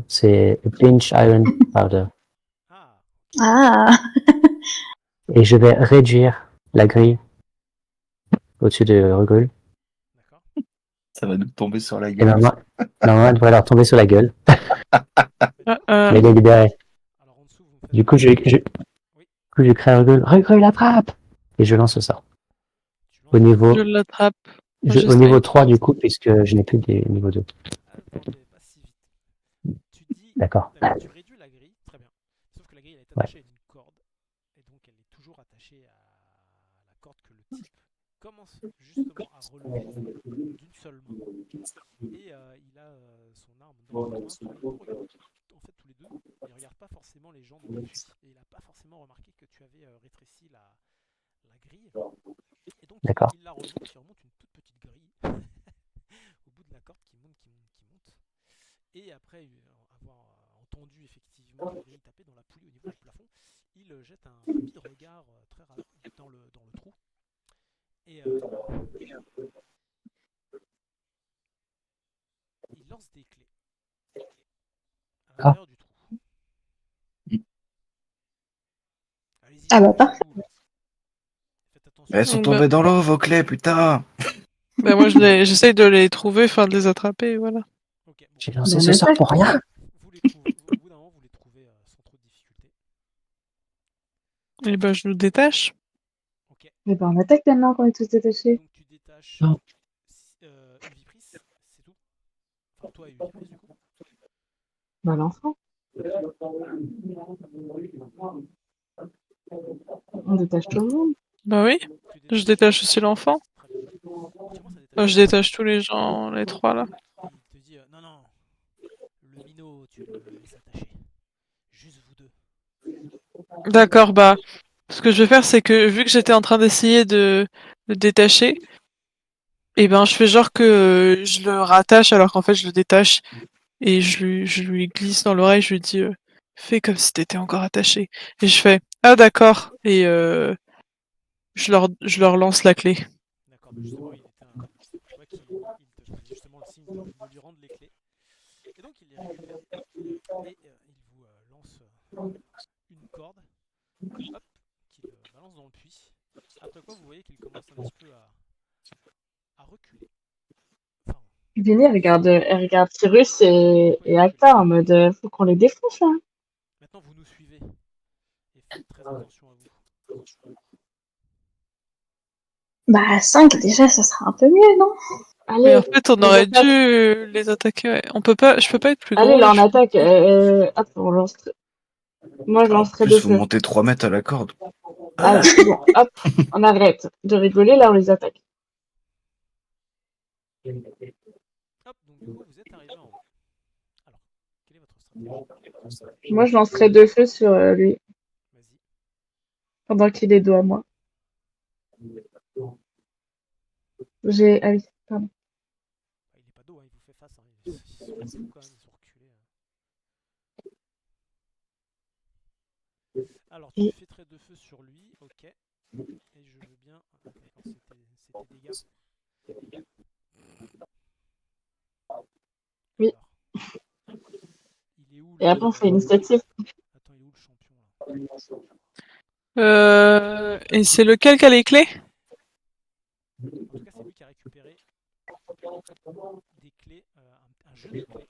c'est pinch iron powder Ah, Ah! et je vais réduire la grille au-dessus de Rugul d'accord. Ça va nous tomber sur la et gueule. normalement, elle devrait leur tomber sur la gueule, mais elle est libérée. Alors en dessous, vous me faites. Du coup, Oui, je crée Rugul attrape et je lance ça. tu Au lances. niveau Je l'attrape. au niveau 3 du coup puisque je n'ai plus des niveaux 2. Attendez, pas si vite. Tu dis. D'accord. D'accord, tu réduis la grille, très bien. Sauf que la grille elle est Ouais. attachée à une corde, et donc elle est toujours attachée à la corde que le type commence justement à relever d'une seule main. Et il a son arme dans l'autre main. Tous les deux regardent, en fait tous les deux, ils regardent pas forcément les gens dans les yeux. Et il a pas forcément remarqué que tu avais rétréci la grille. Et donc D'accord. il la remonte, il remonte une toute petite grille au bout de la corde qui monte, qui monte, qui monte. Et après avoir entendu effectivement la grille taper dans la poulie au niveau du plafond, il jette un rapide regard très rapide dans le trou. Et il lance des clés à l'intérieur du trou. Allez-y, Ah bah parfait. faites attention. Elles sont Bah, tombées dans l'eau, vos clés, putain! Bah moi j'essaye de les trouver, enfin de les attraper, voilà. Ok, bon. J'ai lancé On ce sort attaque. pour rien. Vous les trouvez, au bout d'un moment, vous les trouvez sans trop de difficulté. Et bah je nous détache. Ok, Mais ben, on attaque maintenant qu'on est tous détachés. donc tu détaches Non. Ulvipris, c'est tout. Enfin, toi et Ulvipris, du coup. Bah, l'enfant. On détache tout le monde. Bah oui, Tu je détache aussi l'enfant. Très bien. Il commence à détacher. Bah, je détache tous les gens, les trois là. Il te dit non, non, le minot, tu le laisses attacher. Juste vous deux. D'accord, bah ce que je vais faire c'est que vu que j'étais en train d'essayer de le détacher, et ben je fais genre que je le rattache alors qu'en fait je le détache et je lui glisse dans l'oreille, je lui dis fais comme si t'étais encore attaché. Et je fais ah d'accord et je leur lance la clé. D'accord, mais justement, il était je vois qu'il te faisait justement le signe de lui rendre les clés. Et donc, il les récupère et il vous lance une corde, hop, qu'il balance dans le puits. Après quoi, vous voyez qu'il commence un petit peu à reculer. Enfin, Vinny, elle regarde Cyrus et Acta en mode faut qu'on les défonce là. maintenant, vous nous suivez et faites très attention à vous. Bah, 5 déjà, ça sera un peu mieux, non? Mais Allez, en fait on on aurait attaque. dû les attaquer, ouais. On peut pas, je peux pas être plus Allez, gros là, là, on je suis- attaque. Hop, on lance. Moi, je En lancerai plus, deux vous feux. montez 3 mètres à la corde. Allez, bon, hop, on arrête de rigoler, là, on les attaque. Hop, donc du coup, vous êtes arrivé en haut. Alors, quelle est votre stratégie? Moi, je lancerai deux feux sur lui, Vas-y. pendant qu'il est dos à moi. Ah oui, pardon. Il est pas dos, hein, il vous fait face. Hein. Ils sont pas fous quand même, ils sont reculés. Alors, tu fais trait de feu sur lui, ok. Et je veux bien. Attends, c'était dégâts. Oui. Alors, il est où Et après, on fait initiative. Attends, il est où le champion là? Et c'est lequel qui a les clés? En tout cas, c'est lui qui a récupéré des clés, un jeu de clés.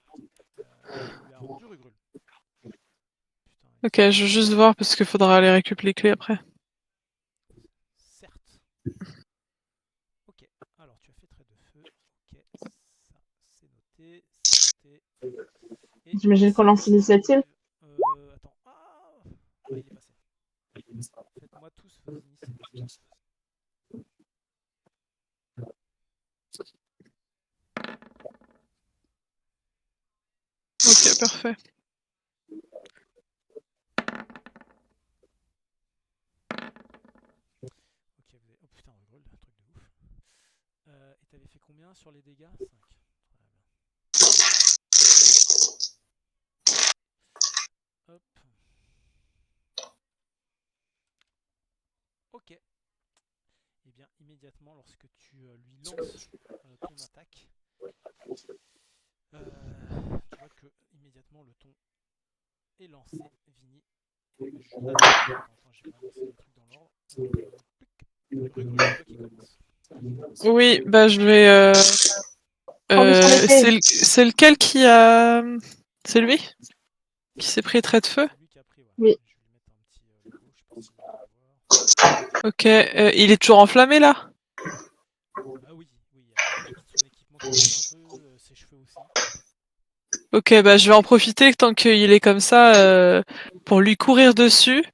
Il lui a rendu Rugrul. Putain, Ok, je veux juste voir parce qu'il faudra aller récupérer les clés après. certes. Ok, alors tu as fait trait de feu. Ok, ça c'est noté. C'est noté. Et J'imagine qu'on lance l'initiative. Attends. Ah, il est passé. Faites-moi tous vos initiatives. Ok, parfait. Ok, vous avez... Oh putain, Rugrul, un truc de ouf. Et t'avais fait combien sur les dégâts? 5. Hop. Ok. Et bien, immédiatement, lorsque tu lui lances ton attaque, tu vois que immédiatement le ton est lancé. Vini. Attends, j'ai pas lancé les trucs dans l'ordre. Rugrul, c'est toi qui commence. Oui, bah je vais. Prends-lui son épée. C'est lequel qui a. C'est lui qui s'est pris trait de feu? C'est lui qui a pris, ouais. Oui. Je vais lui mettre un petit logo, je sais pas si vous allez voir. Ok, il est toujours enflammé là? Ah oui, oui, il y a son équipement qui bouge un peu, ses cheveux aussi. Ok, bah je vais en profiter tant qu'il est comme ça pour lui courir dessus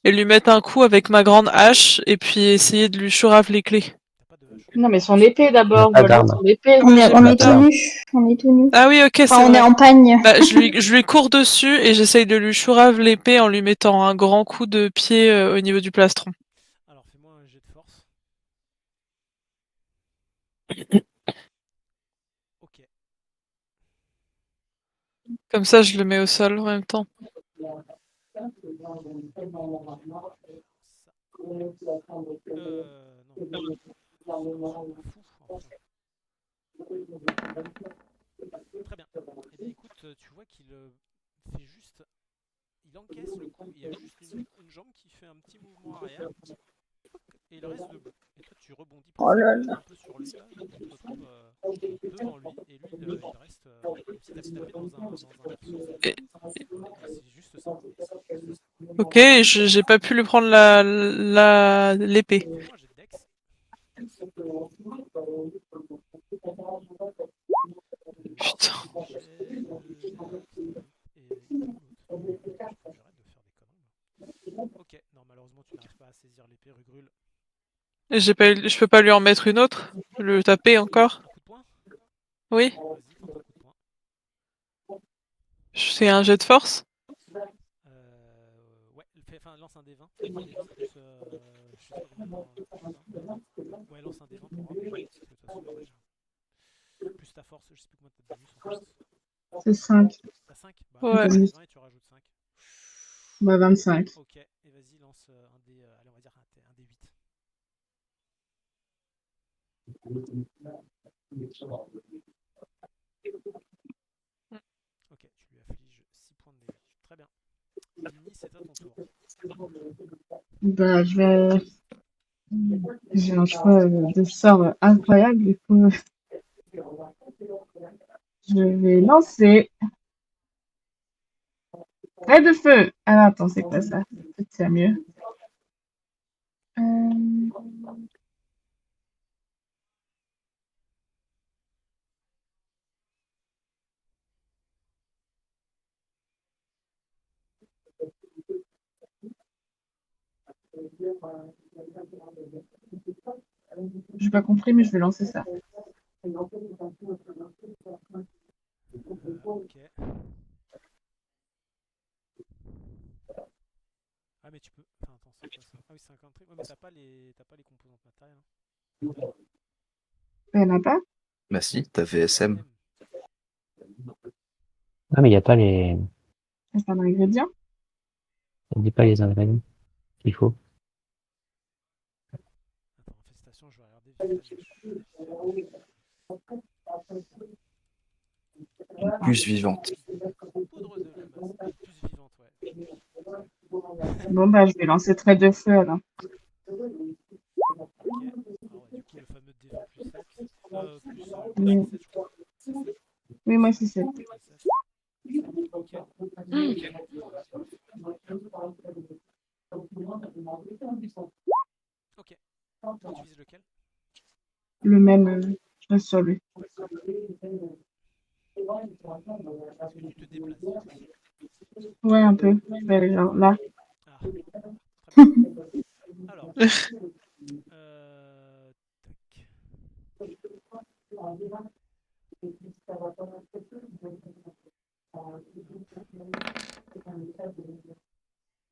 et lui mettre un coup avec ma grande hache et puis essayer de lui chourave les clés. T'as pas de hache. Non, mais son épée d'abord. Pas Vole d'arme. son épée. On est pas tout nus. On est tout nus. Ah oui, ok, c'est Enfin, on est vrai. en pagne. Bah, je lui cours dessus et j'essaye de lui chourave l'épée en lui mettant un grand coup de pied au niveau du plastron. Alors fais-moi un jet de force. Ok. Comme ça, je le mets au sol en même temps. Ça. Non. Fou. Enfin. Très bien. Eh bien écoute, tu vois qu'il fait juste... Il encaisse le coup, il y a juste une jambe qui fait un petit mouvement arrière. et il reste debout. Et toi, tu rebondis Oh là presque là. un peu sur lui, là, et tu te retrouves devant lui, et lui, il reste comme si t'avais tapé dans un berceau. Et- Et c'est juste ça. Ok, j'ai pas pu lui prendre l'épée. Fais-moi un jet de Dex. Putain. Et il est où l'autre? Faut que j'arrête de faire des conneries. Ok, non, malheureusement, tu n'arrives pas à saisir l'épée, Rugrul. Je peux pas lui en mettre une autre? Le taper encore? Un coup de poing? Oui? Vas-y, tente un coup de poing. C'est un jet de force? Ouais, lance un D20. Un D20 plus. Je sais pas combien ouais, lance un D20 pour voir déjà. Parce que de toute façon, ouais, plus ta force, je sais plus combien t'as de bonus en force. C'est 5. T'as 5? Bah, Ouais. lance un D20 et tu rajoutes 5. Bah, 25. Ok, et vas-y, lance un D. Allez, on va dire un D8. Ok, tu lui affliges 6 points de dégâts. Très bien. Mini, c'est à ton tour. Bah, j'ai un choix de sort incroyable. Du coup, je vais lancer. Trait de feu! Ah, attends, c'est quoi ça? Peut-être c'est mieux. Euh, J'ai pas compris, mais je vais lancer ça. Ok. Ah, mais tu peux. Enfin, attends, c'est quoi ça? Ah oui, c'est un country. Ouais, mais t'as pas les composantes matérielles. Hein. Il y en a pas? Bah si, t'as VSM. Non, mais il n'y a pas les. Il y a pas d'ingrédients? Ça dit pas les ingrédients qu'il faut. Attends, infestation, je vais regarder vite fait. Plus vivante. Poudre de limace. Plus vivante, ouais. Bon, bah, je vais lancer trait de feu alors. Ok. Alors, ouais, du coup, le fameux D20 plus 7. Plus Oui. 7, je crois. Oui, moi, c'est ça. Ok. Ok. Tu vises lequel? Le même, je reste sur lui. Est-ce que tu te déplaces vite? Ouais, un peu. Je vais aller genre là. Ah, très bien. Alors, tac.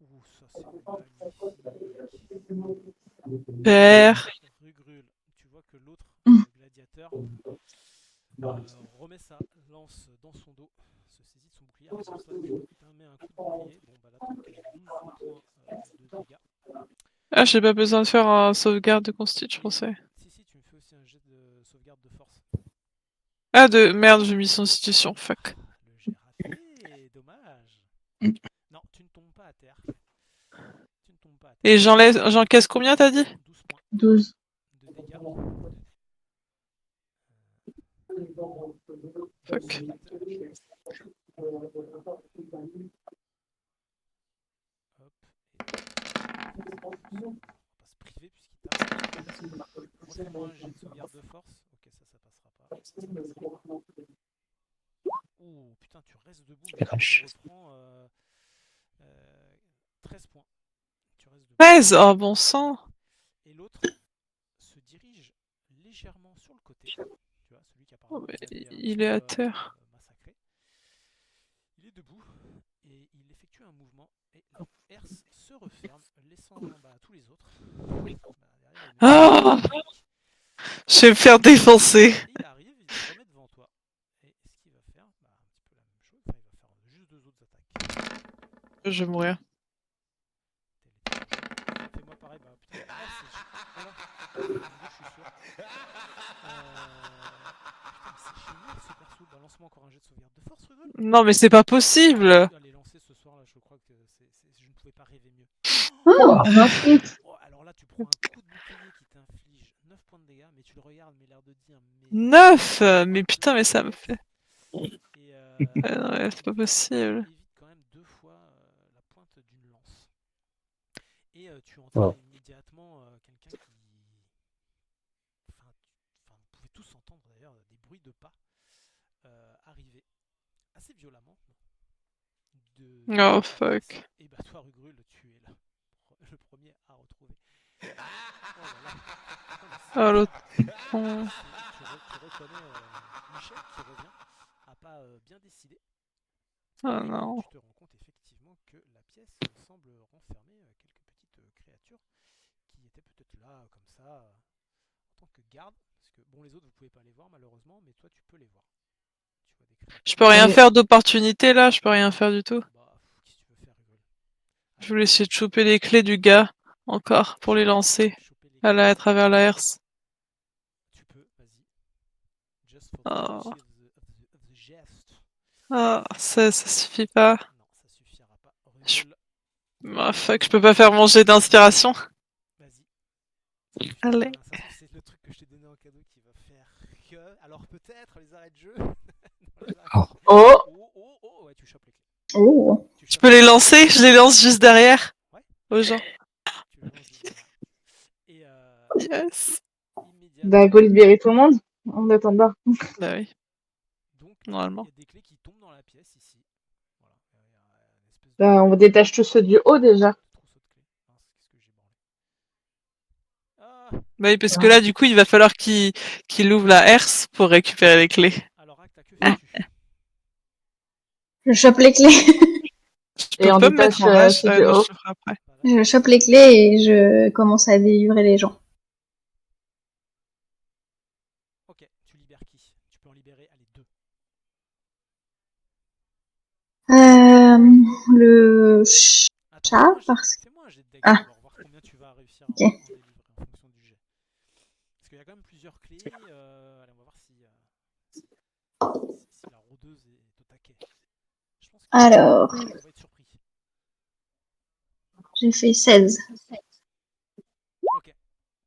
Ouh, ça c'est magnifique. Père. Rugrul, tu vois que l'autre gladiateur remet sa lance dans son dos, se saisit de son bouclier. Alors, toi, tu t'en mets un coup de bouclier. Bon, bah là, t'encaisses 12 points de dégâts. Ah, j'ai pas besoin de faire un sauvegarde de consti, je pensais. Si, tu me fais aussi un jet de sauvegarde de force. Ah, merde, j'ai mis son situation, fuck. Le jet raté, dommage. Non, tu ne tombes pas à terre. Tu ne tombes pas à terre. Et j'encaisse combien, t'as dit? 12 points 12. de dégâts. Fuck. Hop. On va pas se priver puisqu'il tape. Refais-moi un jet de sauvegarde de force. Ok, ça passera pas. Ouh, putain, tu restes debout, mais tu reprends 13 points. Tu restes debout. 13? Oh, bon sang. Et l'autre se dirige légèrement sur le côté. Tu vois, celui qui apparemment Oh, mais vous avait un il petit est peu, à terre. massacré. Il est debout et il effectue un mouvement et la herse se referme, laissant tous les autres. Derrière, Ah, je vais me faire défoncer. il arrive, il se remet devant toi. Et ce qu'il va faire, un petit peu la même chose. Enfin, il va faire juste 2 autres attaques. Je vais mourir. Fais-moi pareil, putain, voilà. Je suis sûr. Putain, c'est génial ce perso. Lance-moi encore un jet de sauvegarde de force, Rudolf. Non, mais c'est pas possible. Allez, lancer ce soir là, je crois que je ne pouvais pas rêver mieux. Oh, 28. Oh, alors là, tu prends un coup de bouclier 9 mais putain, mais ça me fait... Et non, ouais, c'est pas possible. évite quand même 2 fois la pointe d'une lance. Et tu entends Wow. immédiatement quelqu'un qui... Enfin, vous pouvez tous entendre d'ailleurs des bruits de pas arriver assez violemment. Oh fuck. Et bah toi Rugrul, tu es le premier à retrouver. Oh là là. Oh l'autre. Tu reconnais Michel qui revient, à pas bien décidé. Oh Et non. tu te rends compte effectivement que la pièce semble renfermer quelques petites créatures qui étaient peut-être là comme ça en tant que garde. Parce que bon, les autres vous pouvez pas les voir malheureusement, mais toi tu peux les voir. Tu vois des créatures. Je peux rien Mais- faire d'opportunité là, je peux rien faire du tout. Bah, qu'est-ce que tu veux faire, Rugrul? Je voulais essayer de choper les clés du gars, encore, pour les lancer Choper les à clés. travers la herse. Tu peux, vas-y. Just for the Oh. beauty of the geste. Ah, ça suffit pas. Non, ça suffira pas. Rugrul, Ah fuck, je peux pas faire mon jet d'inspiration. vas-y. Allez. Ça, c'est le truc que je t'ai donné en cadeau qui va faire que... Alors peut-être les arrêts de jeu. Oh. Oh, Oh, ouais, tu chopes les clés. Oh. Tu Je chopes peux les clés. lancer, je les lance juste derrière. Ouais. Aux gens. Tu les lances juste derrière. Et Yes. immédiatement... bah go libérer tout le monde en attendant. Bah oui, Donc, normalement. il y a des clés qui tombent dans la pièce ici. Voilà. Il y a une espèce de... Bah, on détache tous ceux du haut déjà. trousseau de clés. Mince, qu'est-ce que j'ai branlé. Ah, Bah oui, parce que là, du coup, il va falloir qu'il ouvre la herse pour récupérer les clés. alors Acta, que fais-tu? Je chope les clés. Je Et peux on pas me mettre détache en rage. ceux Ah du non, haut. je le ferai après. Je chope les clés et je commence à délivrer les gens. Ok, tu libères qui? Tu peux en libérer, allez, 2. Le Attends, chat, parce que... fais-moi un jet de deck Ah. d'abord, voir combien tu vas réussir à Ok. en délivrer en fonction du jet. Parce qu'il y a quand même plusieurs clés. Allez, on va voir si la rôdeuse est au taquet. Je pense que Alors, on va être surpris. j'ai fait 16. Ok,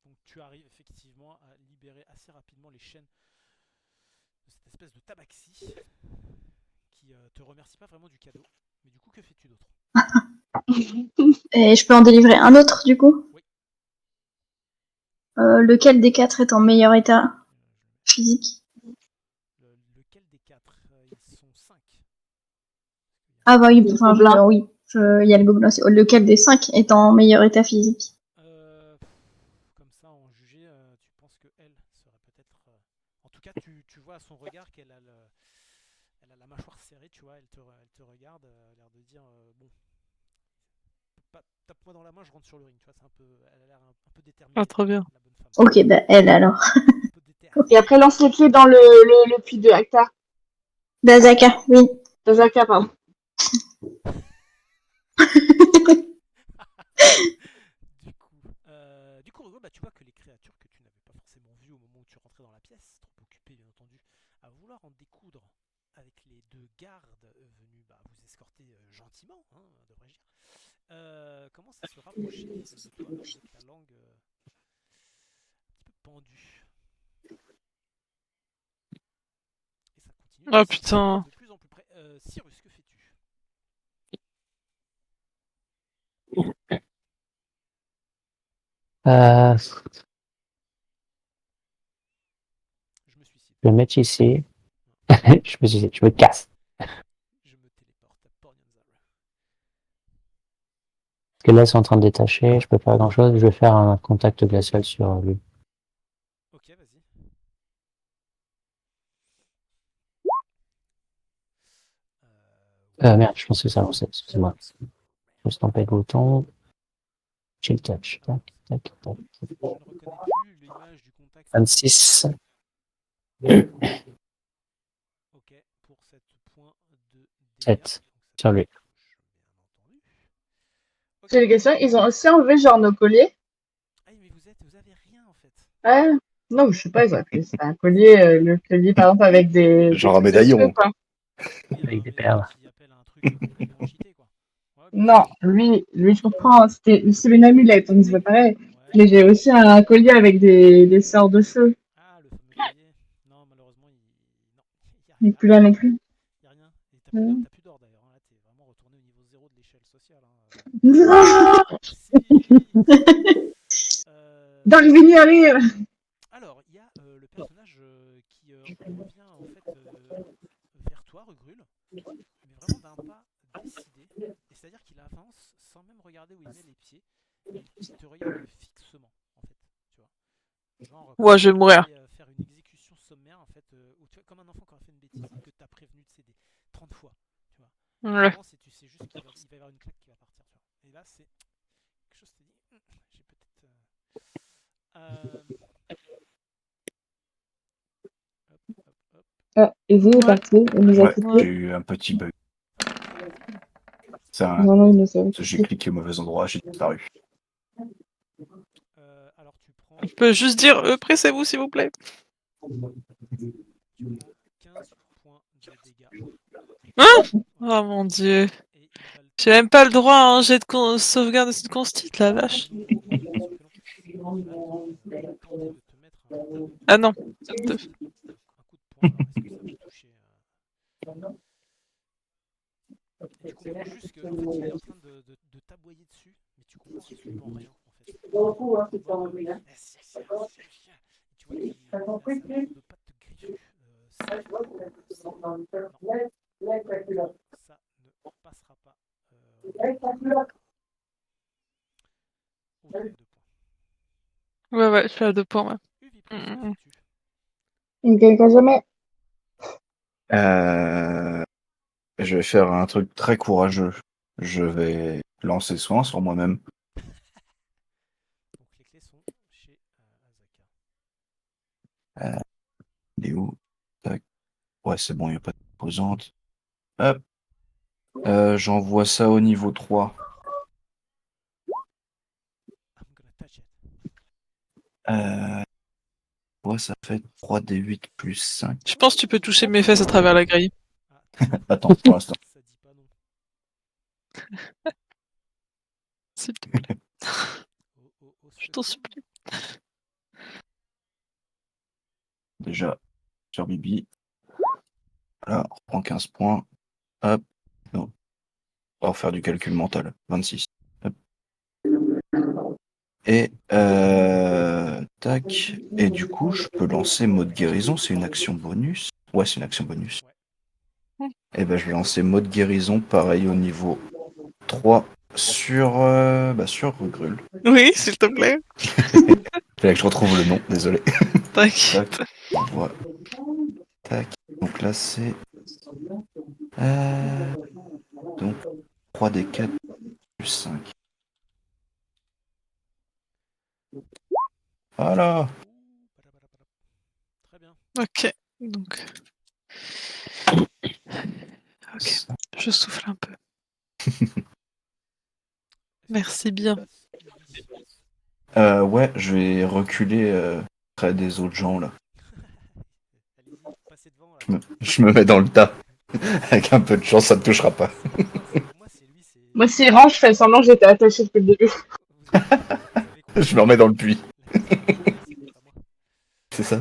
donc tu arrives effectivement à libérer assez rapidement les chaînes de cette espèce de tabaxi qui te remercie pas vraiment du cadeau. Mais du coup, que fais-tu d'autre? Et je peux en délivrer un autre, du coup? Oui. Lequel des 4 est en meilleur état physique? Lequel des 4? Ils sont 5. Ah bah oui, Le enfin, gobelin. oui. Il y a le gobelin aussi. Lequel des 5 est en meilleur état physique? Comme ça, en juger, tu penses que elle serait peut-être... En tout cas, tu vois à son regard qu'elle a, elle a la mâchoire serrée, tu vois, elle te regarde, a l'air de dire, bon, tape-moi dans la main, je rentre sur le ring, tu vois, c'est un peu, elle a l'air un peu déterminée. Ah, trop bien. La bonne femme. Ok, bah elle alors. Un peu déterminée. Et après, lance les clés dans le puits de Acta. Dazaka, oui. D'Azaka, pardon. Du coup, Hugo, bah, tu vois que les créatures que tu n'avais pas forcément vues au moment où tu rentrais dans la pièce, trop occupées bien entendu à vouloir en découdre avec les 2 gardes venus vous escorter gentiment, hein, devrais-je dire, commencent à se rapprocher de toi avec la langue un petit peu pendue. Et ça continue. Oh putain. De plus en plus près. Cyrus, que fais-tu? Je me suicide. Je vais me mettre ici. Je me casse. Je me téléporte à Port-Nyanzar. Parce que là, c'est en train de détacher. Je peux pas grand chose. Je vais faire un contact glacial sur lui. Ok, vas-y. Merde, je pense que ça lançait. Excusez-moi. Je vais stamper le bouton. Chill touch. Tac, tac, tac. Je ne reconnais plus l'image du contact. 26. Ok, pour 7 points de dégâts. 7 sur lui. Bien entendu. Ok. J'ai une question, ils ont aussi enlevé genre nos colliers. Ah oui, mais vous avez rien en fait. Ouais. Non, je sais pas, ils ont appelé ça un collier, le collier par exemple avec des... Genre un des trucs médaillon. dessus, quoi. Oui, Avec un des médaillon perles. qui appelle un truc de l'ébriangité, quoi. Ouais, Non, lui, je comprends, c'est une amulette, donc c'est pas pareil. ouais. Mais j'ai aussi un collier avec des sorts de feu. Ah, le fameux collier. Non, Il est plus là non plus. Y a rien. Et t'as Mhm. plus d'or d'ailleurs. Hein. Là, t'es vraiment retourné au niveau 0 de l'échelle sociale. Hein. Non Dans le Vignari. Alors, il y a le personnage qui revient en fait vers toi, Rugrul, mais vraiment d'un pas décidé. Et c'est-à-dire qu'il avance sans même regarder où il met les pieds. Et il te regarde fixement, en fait. Tu vois. Genre, comme Ouais, je si vais tu mourir. allais faire une exécution sommaire, en fait, où tu vois, comme un enfant qui a fait une bêtise et que tu as prévenu de céder 30 fois. Tu vois. Ouais. Avance et tu sais juste qu'il va y avoir une claque qui va partir. Tu vois. Et là, c'est quelque chose qui te dit, j'ai peut-être. Hop, hop, hop. Ah, Izzy est parti. Il nous a Ouais, quittés. j'ai eu un petit bug. Ça, Non, non, il nous a j'ai quittés. cliqué au mauvais endroit, j'ai disparu. Alors, tu prends. Je peux juste dire, pressez-vous s'il vous plaît. Tu prends 15 points de dégâts. Hein Ouais. Oh mon dieu. Et il va le J'ai même pas le droit à un jet de sauvegarde de constite, la vache. parce que non. Il va tenter de te mettre Ah non. un coup de poing. Alors, est-ce que ça va toucher Et tu comprends juste que en fait, il est en train de t'aboyer dessus, mais tu comprends absolument rien en fait. Et tu vois qu'il a sa forme de patte griffue sec. Non, ça ne passera pas. Ok, 2 points. Ouais, je suis à 2 points, ouais. Uvipris, que fais-tu? Il ne gagnera jamais. Je vais faire un truc très courageux. Je vais lancer soin sur moi-même. Donc les clés sont chez Euh, il est où? Tac. Ouais, c'est bon, il n'y a pas de composante. Hop. J'envoie ça au niveau 3. I'm gonna touch it. Ouais, ça fait 3d8 plus 5. Je pense que tu peux toucher mes fesses à travers la grille. Attends, pour l'instant. Ça dit pas non. S'il te plaît, Au je t'en second. supplie. Déjà, sur Bibi. Voilà, on reprend 15 points. Hop. Non. On va refaire du calcul mental. 26. Hop. Et tac. Et du coup, je peux lancer mode guérison. C'est une action bonus. Ouais, c'est une action bonus. Ouais. Et ben, je vais lancer mode guérison, pareil au niveau 3 sur Rugrul. Oui, s'il te plaît. Fallait que je retrouve le nom, désolé. T'inquiète. Tac. On voit. Tac. Donc là, c'est donc 3d4 plus 5. Voilà. Très bien. Ok, donc. Ok, je souffle un peu. Merci bien. Ouais, je vais reculer près des autres gens là. Allez-y, passez devant. Là. Je me mets dans le tas. Avec un peu de chance, ça ne touchera pas. Moi, c'est lui. C'est... Moi, c'est rang, je fais semblant que j'étais attachée depuis le début. Vous avez compris. Je me remets dans le puits. C'est ça.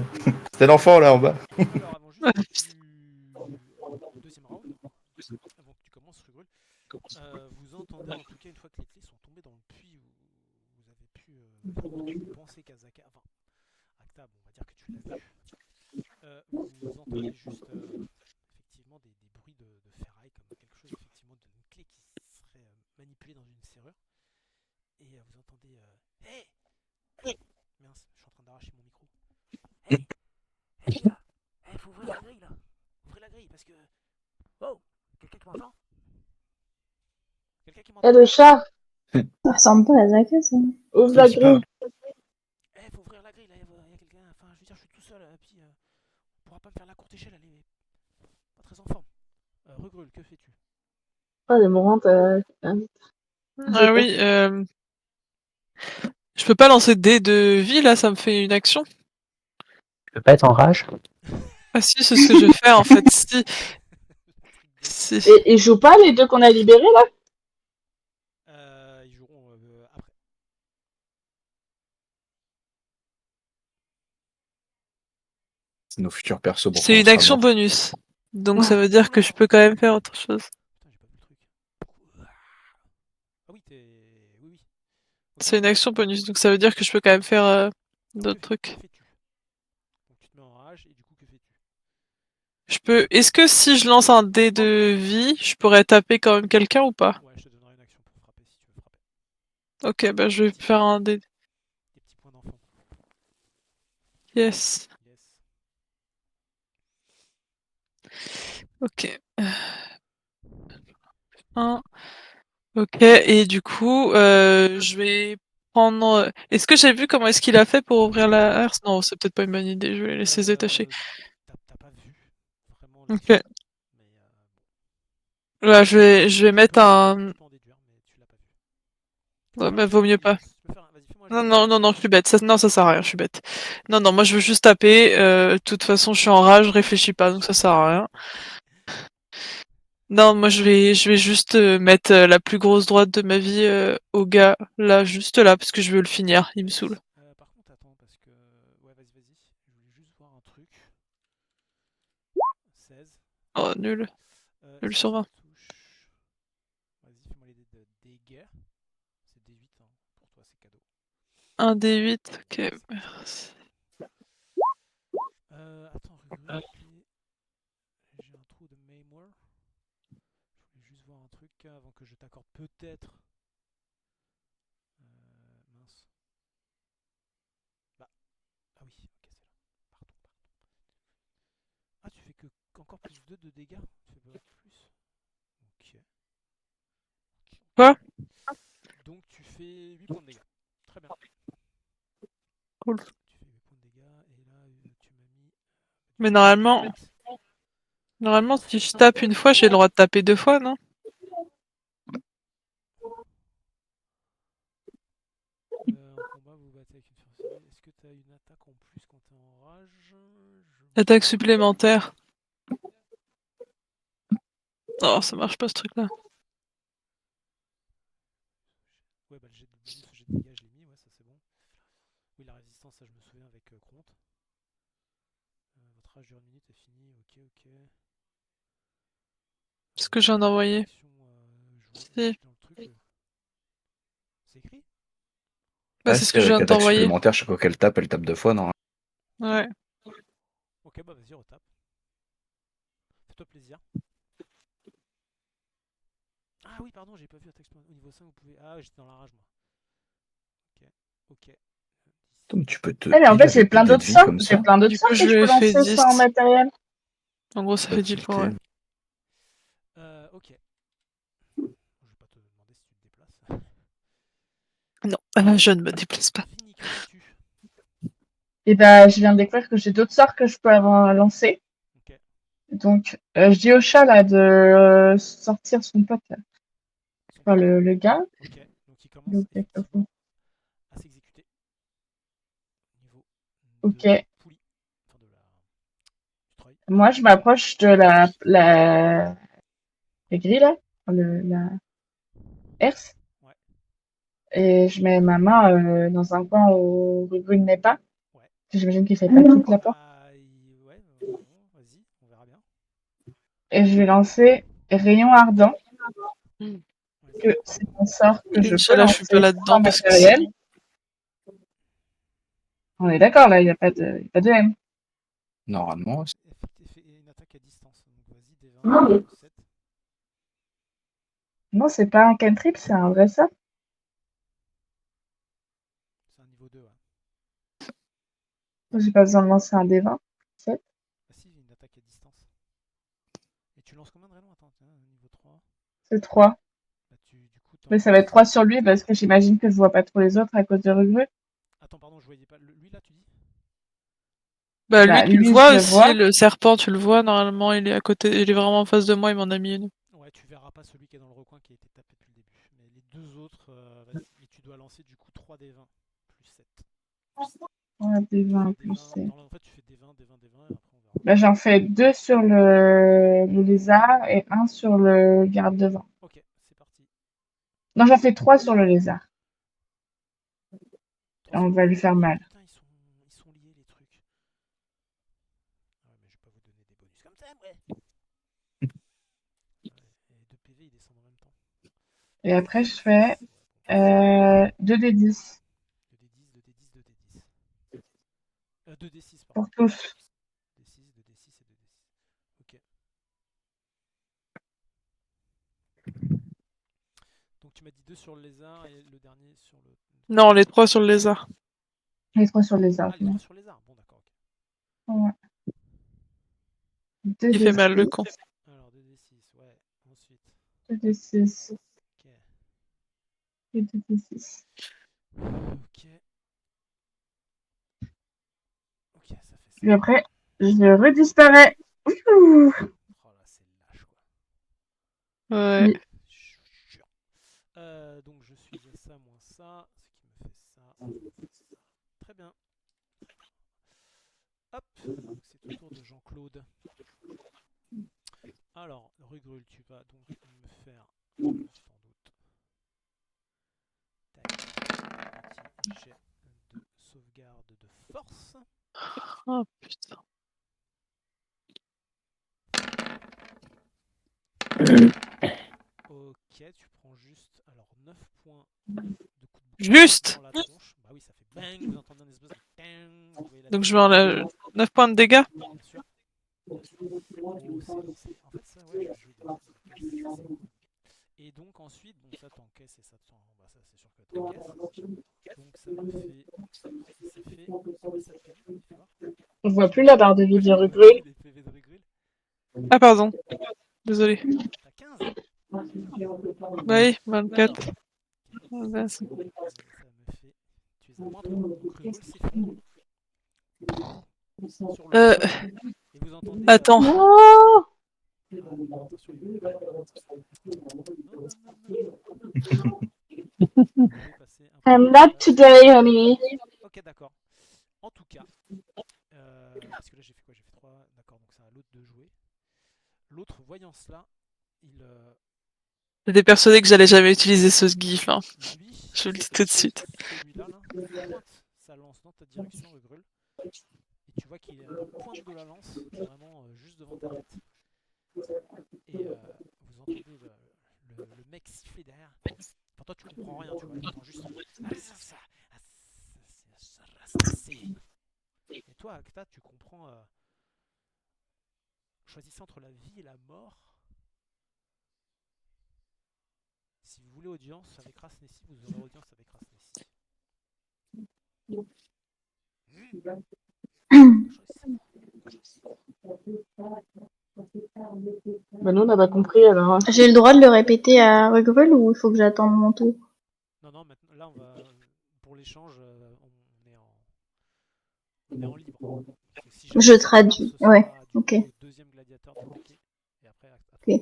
C'est l'enfant là en bas. Alors, avant juste au deuxième round, avant que tu commences, Rugrul, vous entendez en tout cas une fois que les clés sont tombées dans le puits où vous avez pu penser qu'Azaka, enfin, Acta, bon, on va dire que tu l'as vu. Vous entendez juste effectivement des bruits de ferraille, comme quelque chose effectivement d'une clé qui serait manipulée dans une serrure. Et vous entendez Hey! Mince, je suis en train d'arracher mon micro. Hey! Hey les gars! Hey, faut ouvrir la grille là! Ouvrez la grille parce que. Oh! Quelqu'un qui m'entend? Quelqu'un qui m'entend? Et le chat, Ça ressemble pas à Zaka, ça. ouvre la grille. Eh, faut ouvrir la grille là, y a quelqu'un. Enfin, je veux dire, je suis tout seul, puis on pourra pas me faire la courte échelle, elle est pas très en forme. Rugrul, que fais-tu? Oh, les mourants, Ah oui, je peux pas lancer de dés de vie là, ça me fait une action. Tu peux pas être en rage? Ah si, c'est ce que je fais en fait. Si. Et ils jouent pas les deux qu'on a libérés là? Ils joueront après. C'est nos futurs persos. C'est une action bonus. Donc ça veut dire que je peux quand même faire autre chose. Putain, j'ai pas vu le truc. Ah oui, Oui, oui. Ok. C'est une action bonus, donc ça veut dire que je peux quand même faire Alors, d'autres que trucs. fais-tu? Donc tu te mets en rage et du coup, que fais-tu? Je peux. Est-ce que si je lance un dé de vie, je pourrais taper quand même quelqu'un ou pas? Ouais, je te donnerai une action pour frapper si tu veux frapper. Ok, bah je vais faire un dé. Des petits points d'enfant. Yes. Yes. Ok. 1. Ok, et du coup, je vais prendre. Est-ce que j'ai vu comment est-ce qu'il a fait pour ouvrir la herse? Non, c'est peut-être pas une bonne idée, je vais les laisser se détacher. T'as pas vu vraiment Ok. l'action, mais Ouais, je vais mettre un. tu peux en déduire, mais tu l'as pas vu. Tu peux Ouais, faire un bah jet vaut mieux pas. d'intelligence. Tu peux faire... Vas-y, fais-moi un jet Non, non, d'intelligence. non, non, je suis bête. Non, ça sert à rien, je suis bête. Non, non, moi je veux juste taper. De toute façon, je suis en rage, je réfléchis pas, donc ça sert à rien. Non, moi je vais juste mettre la plus grosse droite de ma vie au gars, là, juste là, parce que je veux le finir, il me saoule. Par contre, attends, parce que... Ouais, vas-y. Je voulais juste voir un truc. 16. Oh, nul. Nul Est-ce que sur ça 20. touche? Vas-y, fais-moi les dés de dégâts. C'est D8, hein. Pour toi, c'est cadeau. Un D8, ok, C'est parti. merci. Attends, j'ai un trou de mémoire. Je voulais juste voir un truc avant que je t'accorde peut-être. Mince. Bah, ah oui, ok, c'est là. Pardon. Ah, tu fais que encore plus 2 de dégâts? Tu fais pas plus? Ok. Quoi? Donc tu fais 8 points de dégâts. Très bien. Cool. Tu fais 8 points de dégâts et là tu m'as mis. Mais Du coup, normalement, si je tape une fois, j'ai le droit de taper 2 fois, non? en combat, vous battez avec une furieuse. Est-ce que tu as une attaque en plus quand tu es en rage? Attaque supplémentaire. Oh, ça marche pas ce truc-là. Ouais, bah le jet de bonus, le jet de dégâts, je l'ai mis, ouais, ça c'est bon. Oui, la résistance, ça je me souviens avec Cronte. Votre rage dure 1 minute est fini, ok. Ce que je viens d'envoyer. Action, je Si. suis dans le truc. C'est écrit? Bah, Ah, c'est ce si, que je avec viens attaque d'envoyer. supplémentaire, chaque fois qu'elle tape 2 fois, non? Ouais. Ok, bah vas-y, retape. Fais-toi plaisir. Ah oui, pardon, j'ai pas vu attaque au niveau 5, vous pouvez. Ah, j'étais dans la rage, moi. Ok. Donc, tu peux te Eh, mais en heal fait, j'ai avec des plein dés de d'autres vie sorts. comme J'ai ça. plein d'autres Du sorts coup, que je je lui peux ai fait lancer 10. sans matériel. En gros, ça Pas fait de 10 points, ouais. tilter. Ok. Je vais pas te demander si tu te déplaces. Non, je ne me déplace pas. Fini, que fais-tu? Et bah, je viens de découvrir que j'ai d'autres sorts que je peux avoir lancés. Ok. Donc, je dis au chat, là, de sortir son pote, là. Enfin, le gars. Ok. Donc il commence Donc, effectivement à s'exécuter. Niveau ok. de poulie. Enfin, du treuil. Moi, je m'approche de la grille, là. La herse. Ouais. Et je mets ma main dans un coin où Rugrug n'est pas. Ouais. J'imagine qu'il fait pas toute la porte. Ouais, vas-y, on verra bien. Et je vais lancer Rayon Ardent. Mm. Que c'est un sort que je peux Inch'Allah, je suis pas lancer là-dedans sans parce que matériel. sinon. On est d'accord, là, il n'y a pas de M. Normalement, Et une attaque à distance. Donc vas-y, D20, 7. Non, c'est pas un cantrip, c'est un vrai sort. C'est un niveau 2, ouais. J'ai pas besoin de lancer un D20. 7. Ah si, une attaque à distance. Et tu lances combien de rayons? Attends, niveau 3. C'est 3. Bah, du coup, Mais ça va être 3 sur lui parce que j'imagine que je vois pas trop les autres à cause de Rugrug. Attends, pardon, je voyais pas. Lui là, tu dis? Bah, lui, Bah, tu le lui, vois je le aussi, vois. le serpent, tu le vois, normalement, il est à côté, il est vraiment en face de moi, il m'en a mis une. Ouais, tu verras pas celui qui est dans le recoin qui a été tapé depuis le début. Mais les deux autres, vas-y. Et tu dois lancer du coup 3 D20 plus 7. Ouais, D20 Tu fais plus D20. 7. En fait, tu fais D20, D20, D20 et après on verra. Bah, j'en fais 2 sur le lézard et 1 sur le garde devant. Ok, c'est parti. Non, j'en fais 3 sur le lézard. Et on va lui faire Ah oui, mal. putain, ils sont liés les trucs. Ah ouais, mais je vais pas vous donner des bonus comme ça, ouais. Et après, je fais 2d10 2d10, pardon. pour tous. 2d6 et 2d6. Ok. Donc tu m'as dit 2 sur le lézard et le dernier sur le... Non, les 3 sur le lézard. Les 3 sur les Ah, arbres. les 3 sur le lézard. Bon, d'accord, ok. Ouais. Il fait mal, le 2d6. con. Alors 2d6, ouais. Ensuite, 2d6 ok. et 2d6. Ok. Ok, ça fait ça. Et après, je redisparais. Ouh. Oh là, c'est lâche, quoi. Ouais. Oui. Jure. Donc je suis à ça moins ça, ce qui me fait ça. Très bien. Hop, donc c'est au tour de Jean-Claude. Alors, Rugrul, tu vas donc me faire, sans doute, tac, petit jet de sauvegarde de force. Oh putain. Ok, tu prends juste, alors 9 points de coup de bouclier Juste dans la tronche. Bah oui, ça fait bang, vous entendez un espèce de bang. Vous voyez la Donc tête je vais en 9 points de dégâts. bien sûr. Oh, en fait, ça, ouais, je vais de... Et donc ensuite, bon ça t'encaisses et ça te... Bah ça c'est sûr que t'encaisses. Donc ça me fait... Ça fait... Combien ça te fait vite, fais voir. On voit plus la barre de vie de Les Rugrul. PV de Rugrul. Ah pardon. Désolé. T'as 15. Bah oui, 24. Ok. Ouais, Ça me fait... Tu es à moins 3. Donc Rugrul s'effondre sur le sol. Et vous entendez... Attends. Non. Attention, il va... Non. Vous pouvez passer un peu I'm de not temps. today, honey. Ok, d'accord. En tout cas, parce que là j'ai fait quoi? J'ai fait 3. D'accord, donc c'est à l'autre de jouer. L'autre, voyant cela, il. J'étais persuadée que j'allais jamais utiliser ce gif. Hein. Lui, Je le dis tout de suite. celui-là, là, pointe sa lance dans ta direction, Rugrul. Et tu vois qu'il est à la pointe de la lance, vraiment juste devant ta tête. Et vous entendez le mec siffler derrière. Enfin, toi, tu comprends rien, tu vois. Tu entends juste. Et toi, Acta, tu comprends. Choisissez entre la vie et la mort. Si vous voulez audience avec Rasnessi, vous aurez audience avec Rasnessi. Bah nous, on n'a pas compris alors. J'ai le droit de le répéter à Rugrul ou il faut que j'attende mon tour? Non, non, maintenant, là, on va. Pour l'échange, on est en libre. Parce que si jamais Je ça part, traduis. ce sera, Ouais, du ok. coup, le deuxième gladiateur d'attaquer. Et après, Ok.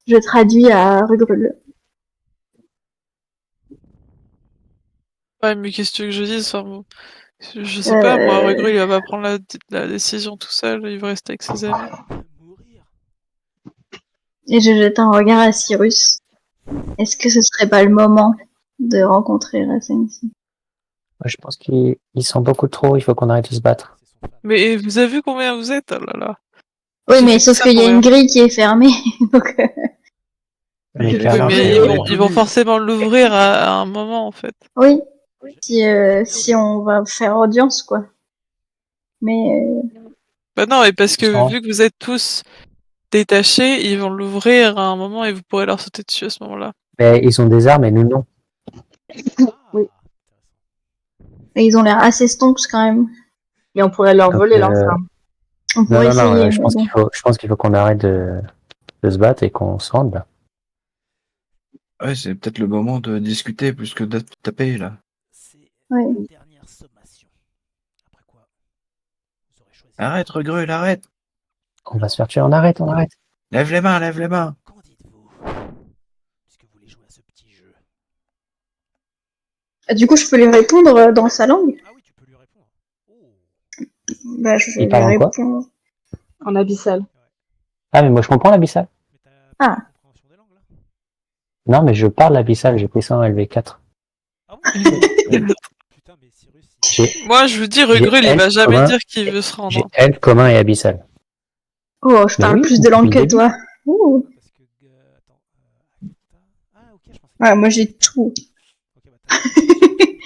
Je traduis à Rugrul. Ouais, mais qu'est-ce que tu veux que je dise? Enfin, bon, je sais pas, moi, Rugrul, il va pas prendre la décision tout seul, il va rester avec ses amis. mourir. Et je jette un regard à Cyrus. Est-ce que ce serait pas le moment de rencontrer Rassensi? Moi, je pense qu'ils sont beaucoup trop, il faut qu'on arrête de se battre. C'est son fan. Mais vous avez vu combien vous êtes? Oh là là. Oui, J'ai mais fait sauf ça qu'il y pour a rien. une grille qui est fermée. Donc, Mais Oui, clairement, Mais c'est- ils vont forcément l'ouvrir à un moment, en fait. oui, J'aime bien si Rugrul. on va faire audience, quoi. Mais Bah non, et parce Ils que sont- vu que vous êtes tous détachés, ils vont l'ouvrir à un moment et vous pourrez leur sauter dessus à ce moment-là. mais ils ont des armes et nous non. Ah, Oui. intéressant. ils ont l'air assez stonks quand même. Et on pourrait leur Donc, voler leurs armes. On Non, pourrait non, non, essayer, je mais pense bon. qu'il faut qu'on arrête de se battre et qu'on se rende là. Ouais, c'est peut-être le moment de discuter plus que de taper, là. C'est Ouais. la dernière sommation. Après quoi, vous aurez choisi. Arrête, Rugrul, arrête. On va se faire tuer, on arrête, on arrête. Lève les mains, lève les mains. Qu'en dites-vous? Puisque vous voulez jouer à ce petit jeu. Du coup, je peux lui répondre dans sa langue? Ah oui, tu peux lui répondre. Oh. Bah, je vais Il lui parle en quoi? répondre. En abyssal. Ah, mais moi je comprends l'abyssal. Mais t'as Ah. pas la compréhension des langues là? Non, mais je parle l'abyssal, j'ai pris ça en LV4. Ah bon? Putain, mais Cyrus, J'ai Moi, je vous dis, Rugrul, il L va jamais commun- dire qu'il veut se rendre. j'ai Hein. L commun et abyssal. Oh, je Mais parle oui, plus de depuis langue le que début. toi. Ouh. parce que. Attends. Acta. Ah, Ouais, moi j'ai tout. Ok, bah t'as au début.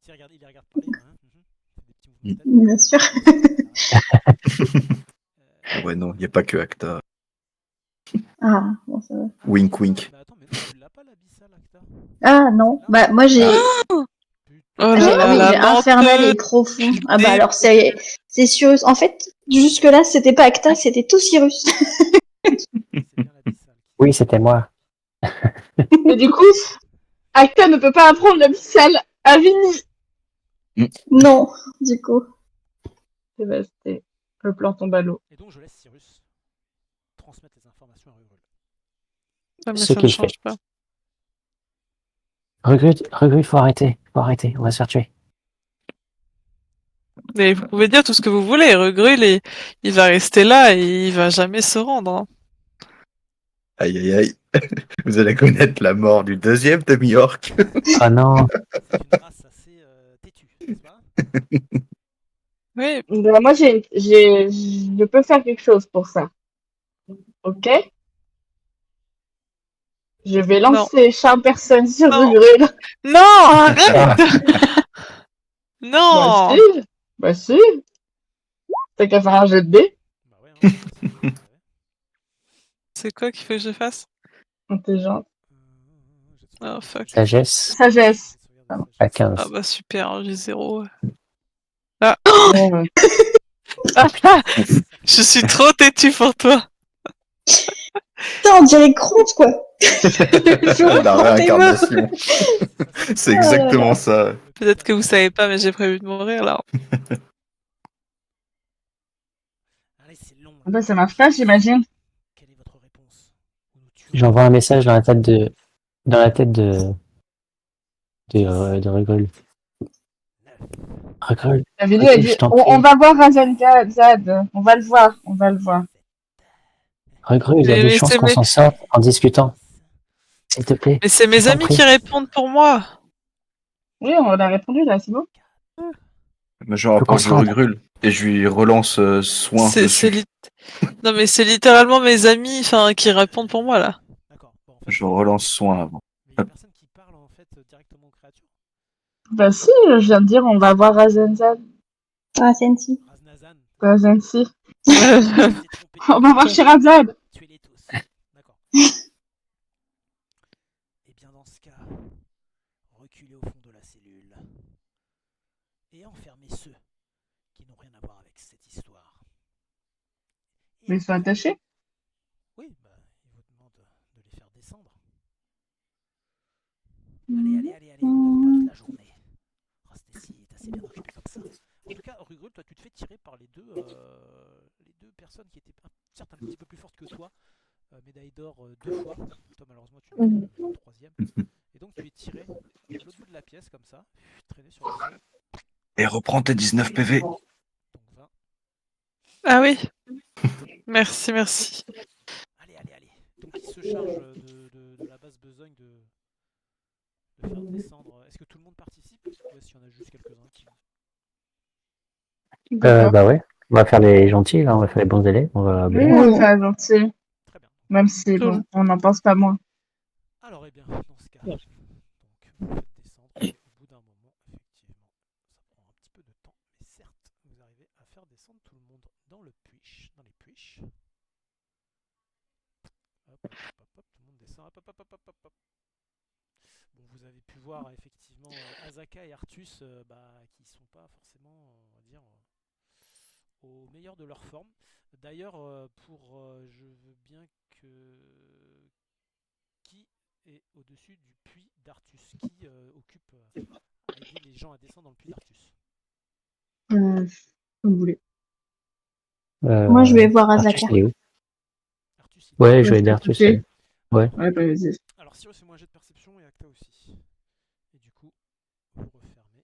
Si, regarde, il les regarde parler. Hein. Fait des petits mouvements de tête. Bien sûr. Ouais, non, il n'y a pas que Acta. Ah, bon, ça va. Wink, wink. Mais attends, mais non, tu l'as pas l'abyssal, Acta? Ah non, bah moi j'ai Oh ah, là oui, là, j'ai la infernal et menteuse. profond. Tu Ah bah alors c'est Cyrus. En fait, jusque là c'était pas Acta, c'était tout Cyrus. C'est bien l'abyssal. Oui, c'était moi. Et du coup, Acta ne peut pas apprendre l'abyssal à Vinny. Non, du coup. Dévasté. Le plan tombe à l'eau. Et donc je laisse Cyrus transmettre les informations à Rugul. Ah, mais Ce ça ne qu'il change fait. pas. Regret, faut arrêter. On va se faire tuer. Mais vous pouvez dire tout ce que vous voulez. Regrul, il va rester là et il va jamais se rendre. Hein. Aïe, aïe, aïe. Vous allez connaître la mort du deuxième demi-orc. Ah non. C'est une race assez têtue, n'est-ce pas? Oui, Bah, moi, je peux faire quelque chose pour ça. Ok? Je vais lancer Charm Person sur Non. Rugruel. non, arrête. Bah Non. si. Bah si. T'as qu'à faire un jet de dés. Bah ouais, hein, ouais. C'est quoi qu'il faut que je fasse? Intelligent. Oh fuck. Sagesse Sagesse. à 15. Ah bah super, j'ai 0. Ouais. Je suis trop têtu pour toi. Putain, on dirait Croûte quoi. La réincarnation. C'est exactement ça. Peut-être que vous savez pas, mais j'ai prévu de mourir là. Allez, c'est long. Bah ça marche pas, j'imagine. Quelle est votre réponse? Ou nous tuons? J'envoie un message dans la tête de Regul. Regul, La vidéo a dit, je t'en on prie. va voir Zad. On va le voir. Regul, il y a Mais des chances c'est qu'on mes- s'en sorte en discutant. S'il te plaît. Mais c'est mes Je t'en amis prie. qui répondent pour moi. Oui, on a répondu là, c'est bon. Mais je rapproche du Rugrul et je lui relance soin C'est dessus. Non mais c'est littéralement mes amis qui répondent pour moi là. D'accord. Bon, en fait, Je relance soin avant. mais il y a personne qui parle en fait directement aux créatures. Bah si, je viens de dire, on va voir Razenzad. Ah, Sensi. Raznazan. Razensi. Tu t'es trompé. On va voir Sherazade. Tuez-les tous. D'accord. Et bien dans ce cas, reculez au fond de la cellule et enfermez ceux qui n'ont rien à voir avec cette histoire. Et Mais ils sont attachés. oui, bah, il vous demande de les faire descendre. Allez, vous n'avez pas toute la journée. Rastécie est assez bien occupé comme ça. En tout cas, Rugrul, toi tu te fais tirer par les deux personnes qui étaient certes un petit peu plus fortes que toi. Médaille d'or 2 fois. Toi malheureusement tu es le troisième. Et donc tu es tiré de l'autre bout de la pièce comme ça, traîné sur le sol. Et reprends tes 19 PV. Donc 20. Ah oui. Merci. Allez. Donc il se charge de la basse besogne de faire descendre. Est-ce que tout le monde participe ou est-ce qu'il y en a juste quelques-uns qui... Bah ouais. On va faire les gentils, là. On va faire les bons élèves. On va Oui, on fait gentil. Très bien. Même si, bon, on n'en pense pas moins. Alors, eh bien, dans ce cas, donc, vous faites descendre. Au bout d'un moment, effectivement, ça prend un petit peu de temps, mais certes, vous arrivez à faire descendre tout le monde dans les puits. Hop, tout le monde descend. Hop. Bon, vous avez pu voir effectivement Azaka et Artus qui sont pas forcément, on va dire, au meilleur de leur forme. D'ailleurs, je veux bien que qui est au-dessus du puits d'Artus, qui occupe à aider les gens à descendre dans le puits d'Artus. Comme vous voulez. Moi, je vais voir Artus, Azaka. il est où Artus, Ouais, je vais aider Artus. Ouais, bah vas-y. Alors, Cyrus, c'est moi un jet de perception et Acta aussi. Et du coup, vous refermez.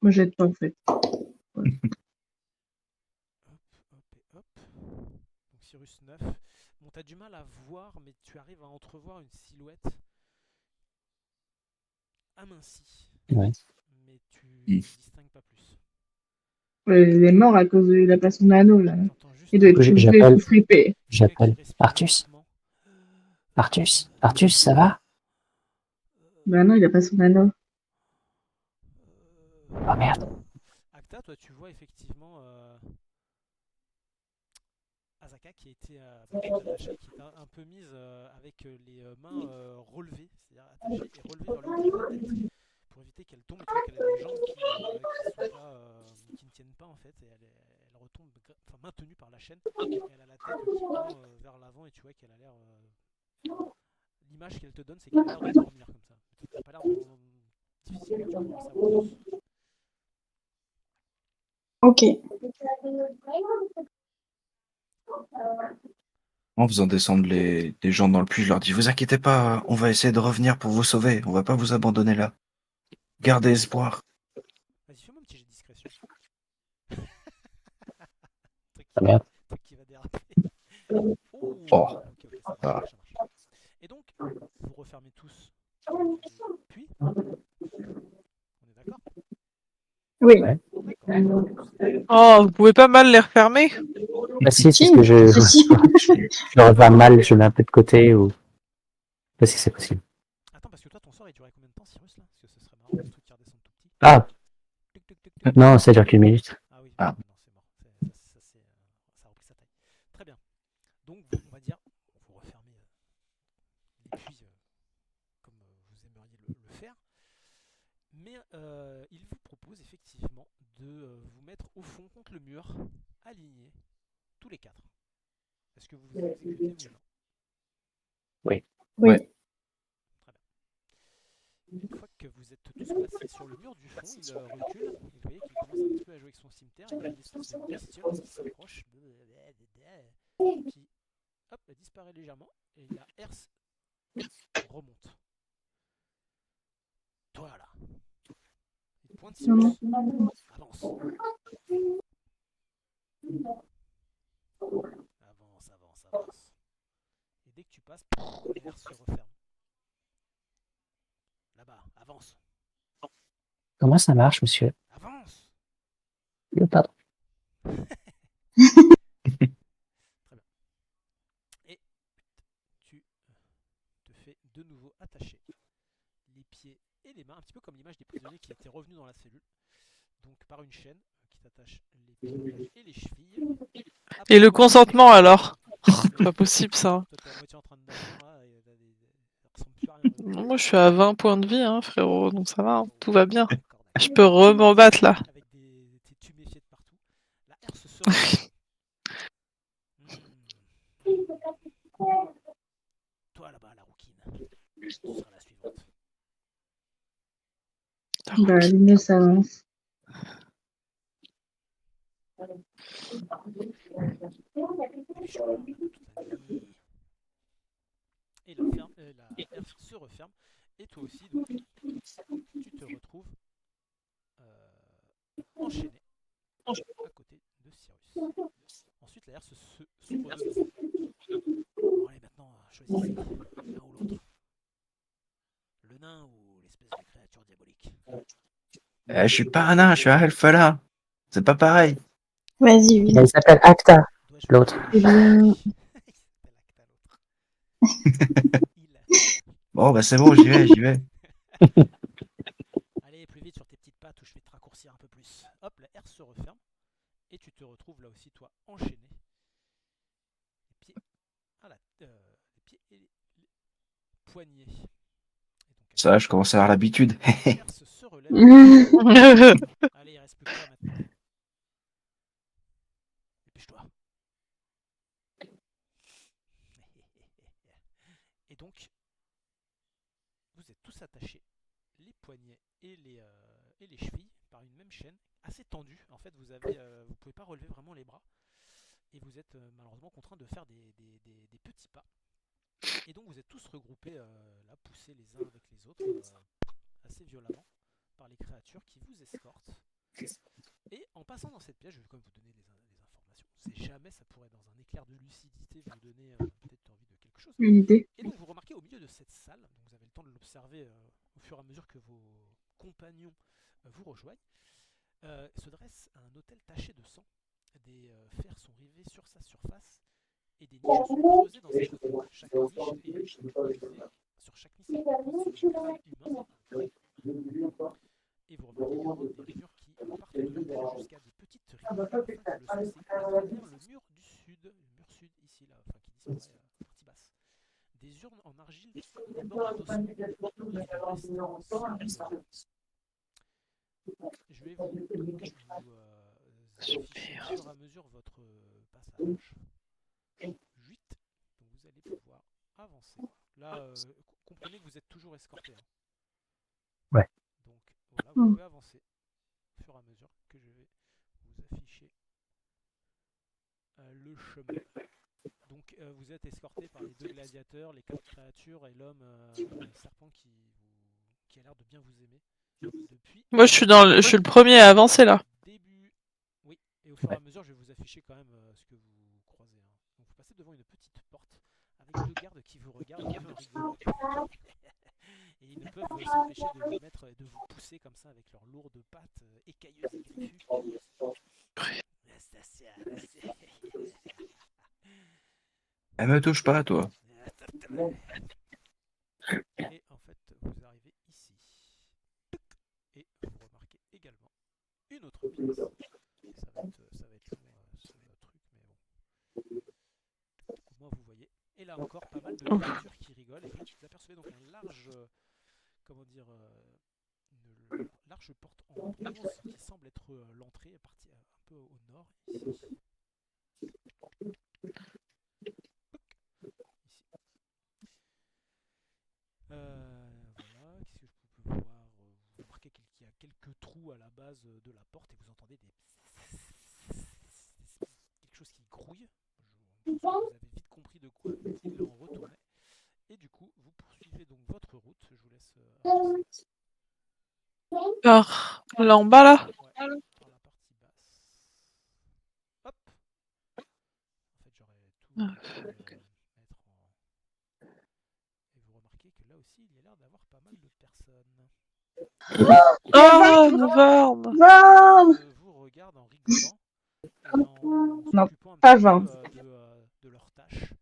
Moi, j'aide pas en fait. Hop. Donc, Cyrus 9. Bon, t'as du mal à voir, mais tu arrives à entrevoir une silhouette amincie. Ouais. Mais tu distingues pas plus. Il est mort à cause de la place son anneau là. T'entends juste Il doit être J'appelle- tout frippé. J'appelle Artus. Artus, ça va? Bah non, il a pas son anneau. Ah merde. Acta, toi tu vois effectivement Azaka qui a été attachée, qui est un peu mise avec les mains relevées, c'est-à-dire attachée et relevée vers le haut de la tête pour éviter qu'elle tombe. Et tu vois qu'elle a des jambes qui sont pas, qui ne tiennent pas en fait, et elle retombe enfin, maintenue par la chaîne. Et elle a la tête qui pend vers l'avant et tu vois qu'elle a l'air. L'image qu'elle te donne, c'est qu'elle a l'air de dormir comme ça. T'as pas l'air difficilement tu peux en savoir plus. Ok. En faisant descendre les gens dans le puits, je leur dis, vous inquiétez pas, on va essayer de revenir pour vous sauver. On va pas vous abandonner là. Gardez espoir. Vas-y, fais-moi un petit jet de discrétion. Ah merde. Truc qui va déraper. Oh, Oh. ok, ça marche, Ah. ça marche. Et donc, vous refermez tous le puits. On est d'accord? Oui. Ouais. Oh, vous pouvez pas mal les refermer? Bah si, c'est Si, ce que je... si. je le revois mal, je le mets un peu de côté ou... Pas si c'est possible. Attends, parce que toi, ton sort, il durait combien de temps, Cyrus, là? Parce que ce serait marrant, ce truc qui redescend tout petit. Ah, Tuc, tuc, tuc, tuc. non, ça dure qu'une minute. Ah oui, Ah. non, c'est mort. Ça a repris sa taille. Très bien. Donc, on va dire, vous refermez les puits comme vous aimeriez le faire. Mais il vous propose effectivement de vous mettre au fond contre le mur, alignés, tous les quatre. Est-ce que vous vous exécutez ou non? Oui. Ouais. Très bien. Une fois que vous êtes tous placés sur le mur du fond, il recule. Et vous voyez qu'il commence un petit peu à jouer avec son cimetière. Il y a une espèce de bestiole qui s'approche. Puis, hop, elle disparaît légèrement. Et la herse remonte. Toi là. Il pointe Cyrus. Avance. Avance, avance, avance. Et dès que tu passes, la herse se referme. Là-bas, avance. Comment ça marche, monsieur? Avance. Pardon. Très bien. Et tu te fais de nouveau attacher les pieds et les mains, un petit peu comme l'image des prisonniers qui étaient revenus dans la cellule. Donc par une chaîne qui t'attache les pieds et les chevilles. Et le consentement alors? C'est pas possible ça. Toi t'es à moitié en train de dormir là, et ça ressemble plus à rien. Moi je suis à 20 points de vie, hein, frérot, donc ça va, hein, tout va bien. D'accord, Je peux rem'en-battre là. avec tes tuméfiés de partout. La herse se referme. Toi là-bas, la rouquine. Tu seras la suivante. Bah, Lumière s'avance. Et la herse se referme. Et toi aussi, donc, tu te retrouves enchaîné à côté de Cyrus. Ensuite, la herse s'ouvre de nouveau. Bon, allez, maintenant, choisissez l'un ou l'autre. Le nain ou l'espèce de créature diabolique. Je suis pas un nain, je suis un elfe là. C'est pas pareil. Vas-y, oui. Il s'appelle Acta, Dois-je l'autre. Eh bien, Il s'appelle Acta, l'autre. Bon, bah c'est bon, j'y vais, j'y vais. Allez, plus vite sur tes petites pattes où je vais te raccourcir un peu plus. Hop, la herse se referme. Et tu te retrouves là aussi, toi, enchaîné. Les pieds, les pieds et les poignets. Et donc, Ça, je commence à avoir l'habitude. la herse se relève. Allez, il reste plus que toi maintenant. Dépêche-toi. Et donc, vous êtes tous attachés, les poignets et les chevilles, par une même chaîne, assez tendue. En fait, vous pouvez pas relever vraiment les bras. Et vous êtes malheureusement contraint de faire des petits pas. Et donc, vous êtes tous regroupés, là, poussés les uns avec les autres, assez violemment, par les créatures qui vous escortent. Et en passant dans cette pièce, je vais quand même vous donner des informations. C'est jamais ça pourrait, dans un éclair de lucidité, vous donner peut-être envie de quelque chose. une idée. Et donc vous remarquez au milieu de cette salle, donc vous avez le temps de l'observer au fur et à mesure que vos compagnons vous rejoignent, se dresse un autel taché de sang. Des fers sont rivés sur sa surface et des niches sont creusées dans ses côtés. Chaque niche est divisée, sur chaque ici sur le crâne humain. Et vous remarquez également des murs qui partent de l'entrée jusqu'à des petites rivières. En fait, le son c'est à travers le mur du sud, le mur sud ici, là, enfin qui disparaît partie basse. Des urnes en argile et des bords d'ossements. Et du reste en je vais vous afficher au fur et à mesure votre passage. 8, donc vous allez pouvoir avancer. Là, comprenez que vous êtes toujours escorté. Hein. Ouais. Donc voilà, vous pouvez avancer au fur et à mesure que je vais vous afficher le chemin. Donc vous êtes escorté par les 2 gladiateurs, les 4 créatures et l'homme serpent qui a l'air de bien vous aimer. Depuis Moi, je suis le premier à avancer là. début. Oui, et au fur et à mesure, je vais vous afficher quand même ce que vous croisez. Hein. Donc vous passez devant une petite porte avec 2 gardes qui vous regardent un peu en rigolant. Et ils ne peuvent s'empêcher de vous mettre et de vous pousser comme ça avec leurs lourdes pattes écailleuses et griffues. Elle me touche pas, toi. Et en fait, vous arrivez ici. Et vous remarquez également une autre pièce. Ça va être long ce truc, mais bon. Au moins vous voyez. Et là encore, pas mal de créatures qui rigolent. Et vous apercevez donc un large, comment dire, une large porte en bronze qui semble être l'entrée, partie un peu au nord ici. Voilà, qu'est-ce que je peux voir? Vous remarquez qu'il y a quelques trous à la base de la porte et vous entendez quelque chose qui grouille. Vous avez vite compris de quoi il en retournait. Et du coup, vous poursuivez donc votre route. Je vous laisse avancer. Par là en bas là. Ouais, par la partie basse. Hop. En fait, j'aurais tout mettre en... Et vous remarquez que là aussi, il y a l'air d'avoir pas mal de personnes. Oh, Novembre. Vous regardent en rigolant et en Non, s'occupant un pas petit Jean. peu de leurs tâches.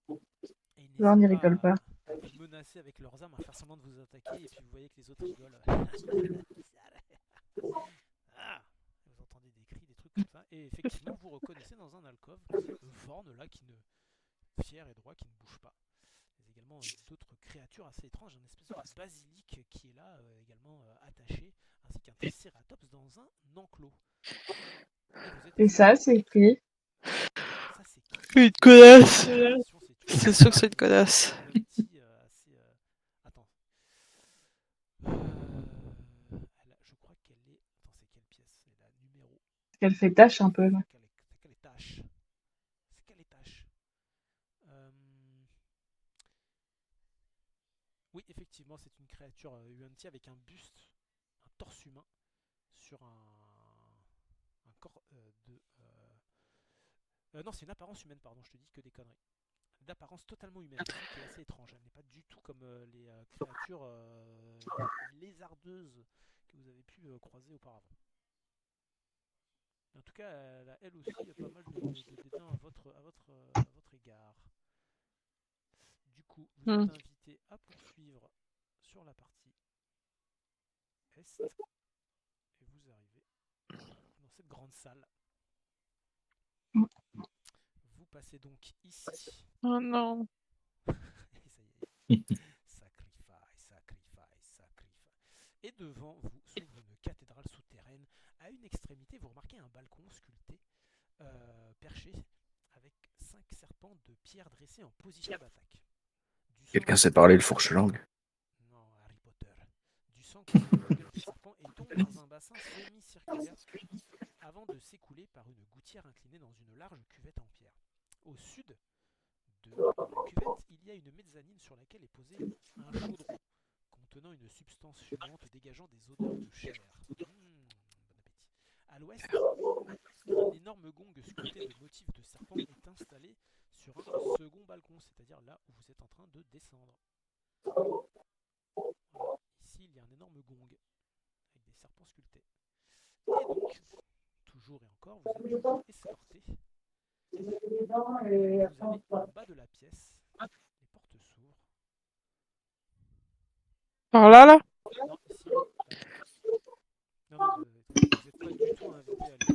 Et ils Jean n'y n'hésitent rigole pas. à vous menacer avec leurs armes, à faire semblant de vous attaquer, et puis vous voyez que les autres rigolent. Ah, vous entendez des cris, des trucs comme ça, et effectivement vous reconnaissez dans un alcôve Vorn là qui ne fier et droit, qui ne bouge pas. Il y a également d'autres créatures assez étranges, un espèce de basilic qui est là également attaché, ainsi qu'un tricératops dans un enclos. Et ça, c'est qui? Ça c'est qui? Une connasse. Attention, C'est sûr que c'est une connasse. le petit assez... Attends. Je crois qu'elle est... Attends, c'est quelle pièce? C'est la numéro... Elle fait tâche un peu. Là. C'est quelle tâche? C'est quelle tâche? Oui, effectivement, c'est une créature UNT avec un buste, un torse humain, sur un corps de... non, c'est une apparence humaine, pardon, je te dis que des conneries. D'apparence totalement humaine, qui est assez étrange. Elle n'est pas du tout comme les créatures lézardeuses que vous avez pu croiser auparavant. En tout cas, elle aussi, il y a pas mal de dédain à votre égard. Du coup, vous êtes invité à poursuivre sur la partie est et vous arrivez dans cette grande salle. Vous passez donc ici. Oh non. Et ça y est. Sacrifice. Et devant vous s'ouvre une cathédrale souterraine. À une extrémité, vous remarquez un balcon sculpté, perché, avec 5 serpents de pierre dressés en position d'attaque. Quelqu'un sait parler le fourche-langue? Non, Harry Potter. Du sang coule de la gueule des serpents et tombe dans un bassin semi-circulaire avant de s'écouler par une gouttière inclinée dans une large cuvette en pierre. Au sud de la cuvette, il y a une mezzanine sur laquelle est posé un chaudron contenant une substance fumante dégageant des odeurs de chair. Bon appétit. À l'ouest, un énorme gong sculpté de motifs de serpent est installé sur un second balcon, c'est-à-dire là où vous êtes en train de descendre. Voilà. Ici, il y a un énorme gong avec des serpents sculptés. Et donc, toujours et encore, vous êtes escorté. Vous avez en bas de la pièce, les portes s'ouvrent Par là, là? Non, ici. Non, non, vous n'êtes pas du tout invité à aller.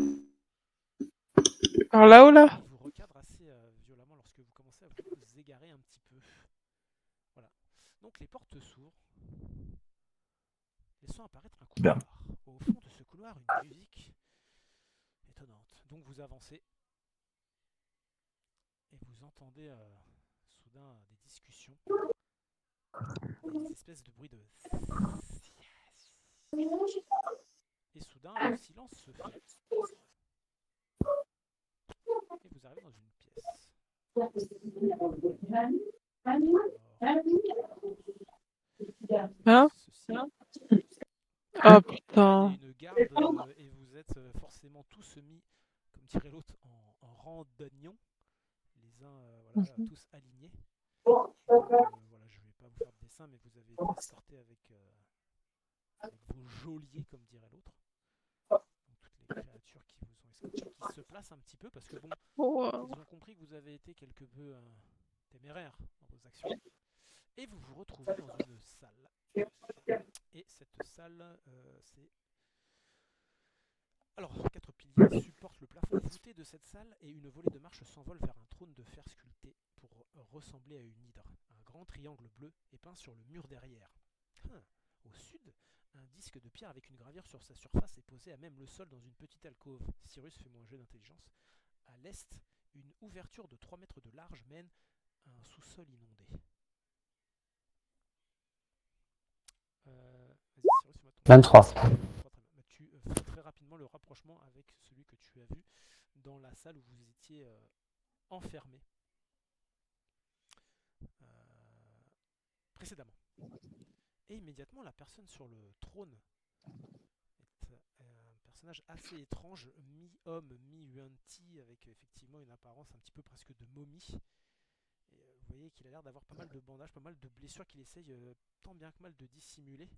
Par là-haut, là? Il vous recadre assez violemment lorsque vous commencez à vous égarer un petit peu. Voilà. Donc les portes s'ouvrent, laissant apparaître un Bien. couloir. Au fond de ce couloir, une musique étonnante. Donc vous avancez et vous entendez soudain des discussions, des espèces de bruits de... Et soudain, le silence se fait. Et vous arrivez dans une pièce. Hein? Ceci. Oh Il y putain. a une garde et vous êtes forcément tous mis, comme dirait l'autre, en rang d'oignons, les uns voilà, tous alignés. Et donc, voilà, je ne vais pas vous faire de dessin, mais vous avez été escortés avec vos geôliers, comme dirait l'autre. Donc, toutes les créatures qui vous ont escortés, qui se placent un petit peu, parce que bon, Wow. ils ont compris que vous avez été quelque peu téméraire dans vos actions. Et vous vous retrouvez dans une salle. Et cette salle, c'est... Alors, 4 piliers supportent le plafond voûté de cette salle et une volée de marche s'envole vers un trône de fer sculpté pour ressembler à une hydre. Un grand triangle bleu est peint sur le mur derrière. Au sud, un disque de pierre avec une gravure sur sa surface est posé à même le sol dans une petite alcôve. Cyrus fait un jeu d'intelligence. À l'est, une ouverture de 3 mètres de large mène à un sous-sol inondé. Vas-y Cyrus, fais-moi ton 23. 23, très bien. Bah, tu fais très rapidement le rapprochement avec celui que tu as vu dans la salle où vous étiez enfermé précédemment. Et immédiatement, la personne sur le trône est un personnage assez étrange, mi-homme, mi-Yuan-Ti, avec effectivement une apparence un petit peu presque de momie. Et vous voyez qu'il a l'air d'avoir pas mal de bandages, pas mal de blessures qu'il essaye tant bien que mal de dissimuler.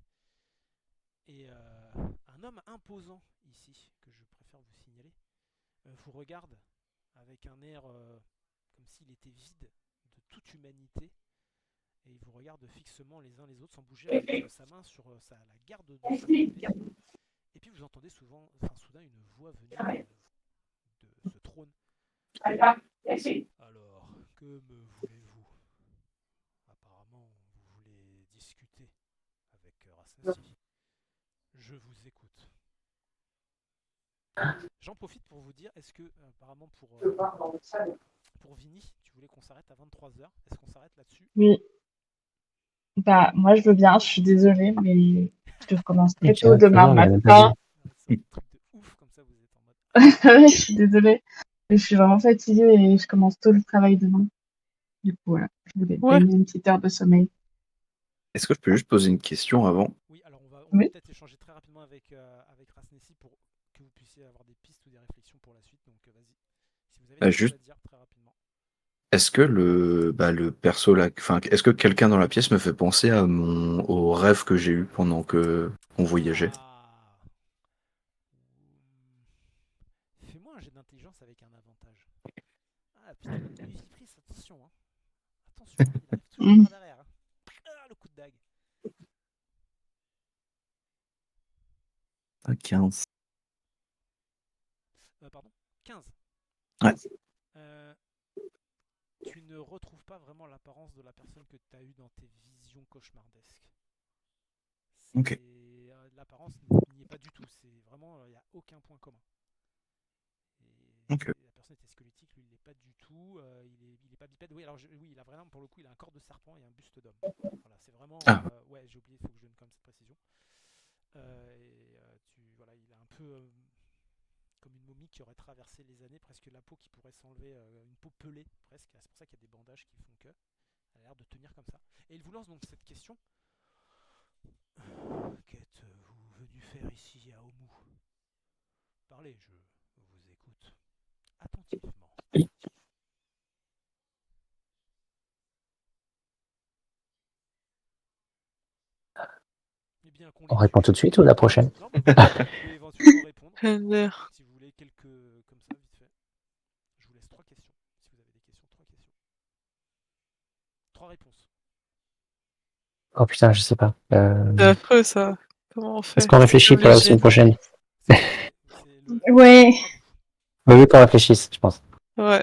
Et un homme imposant ici, que je préfère vous signaler, vous regarde avec un air comme s'il était vide de toute humanité. Et il vous regarde fixement les uns les autres sans bouger avec sa main sur la garde de son épée. Et puis vous entendez soudain une voix venue de ce trône. Alors, que me voulez-vous? Apparemment, vous voulez discuter avec Rasnassi. Je vous écoute. J'en profite pour vous dire, est-ce que, apparemment pour Vinny, tu voulais qu'on s'arrête à 23h? Est-ce qu'on s'arrête là-dessus? Oui. Bah, moi, je veux bien, je suis désolée, mais je commence très tôt Ok, demain faisons, on a même pas matin. dit. C'est un truc de ouf, comme ça vous êtes en mode... Ouais, je suis désolée. Mais je suis vraiment fatiguée et je commence tôt le travail demain. Du coup, voilà, je voulais Ouais. gagner une petite heure de sommeil. Est-ce que je peux juste poser une question avant? Oui, alors on va Oui. peut-être échanger très rapidement avec Rasnessi pour que vous puissiez avoir des pistes ou des réflexions pour la suite. Donc vas-y, si vous avez des choses Juste, à dire très rapidement. est-ce que le perso là, enfin, est-ce que quelqu'un dans la pièce me fait penser au rêve que j'ai eu pendant qu'on voyageait? Ah. Fais-moi un jet d'intelligence avec un avantage. Ah putain, le Vigipris, attention, hein. Attention, hein, il arrive toujours par derrière. Hein. Ah, le coup de dague. 15. Pardon, 15. Ouais. Tu ne retrouves pas vraiment l'apparence de la personne que tu as eue dans tes visions cauchemardesques. Ok. L'apparence n'y est pas du tout. C'est vraiment, il n'y a aucun point commun. Et Ok. la personne était squelettique, lui il l'est pas du tout. Il est pas bipède. Oui, alors oui, il a vraiment pour le coup, il a un corps de serpent et un buste d'homme. Voilà, c'est vraiment. Ah. Ouais, j'ai oublié, il faut que je donne quand même cette précision. Voilà, il a un peu comme une momie qui aurait traversé les années, presque la peau qui pourrait s'enlever, une peau pelée presque. C'est pour ça qu'il y a des bandages qui font que. Elle a l'air de tenir comme ça. Et il vous lance donc cette question. Qu'êtes-vous venu faire ici à Omu? Parlez, je vous écoute attentivement. Eh bien, qu'on On les répond tue. tout de suite ou la prochaine? Non, mais vous pouvez éventuellement répondre. Heather. Si vous voulez quelques comme ça, vite fait. Je vous laisse 3 questions. Si vous avez des questions, 3 questions. 3 réponses. Oh putain, je sais pas. C'est affreux, ça. Comment on fait? Est-ce qu'on réfléchit pour la semaine prochaine? C'est le- Ouais. Oui, oui, qu'on réfléchisse, je pense. Ouais.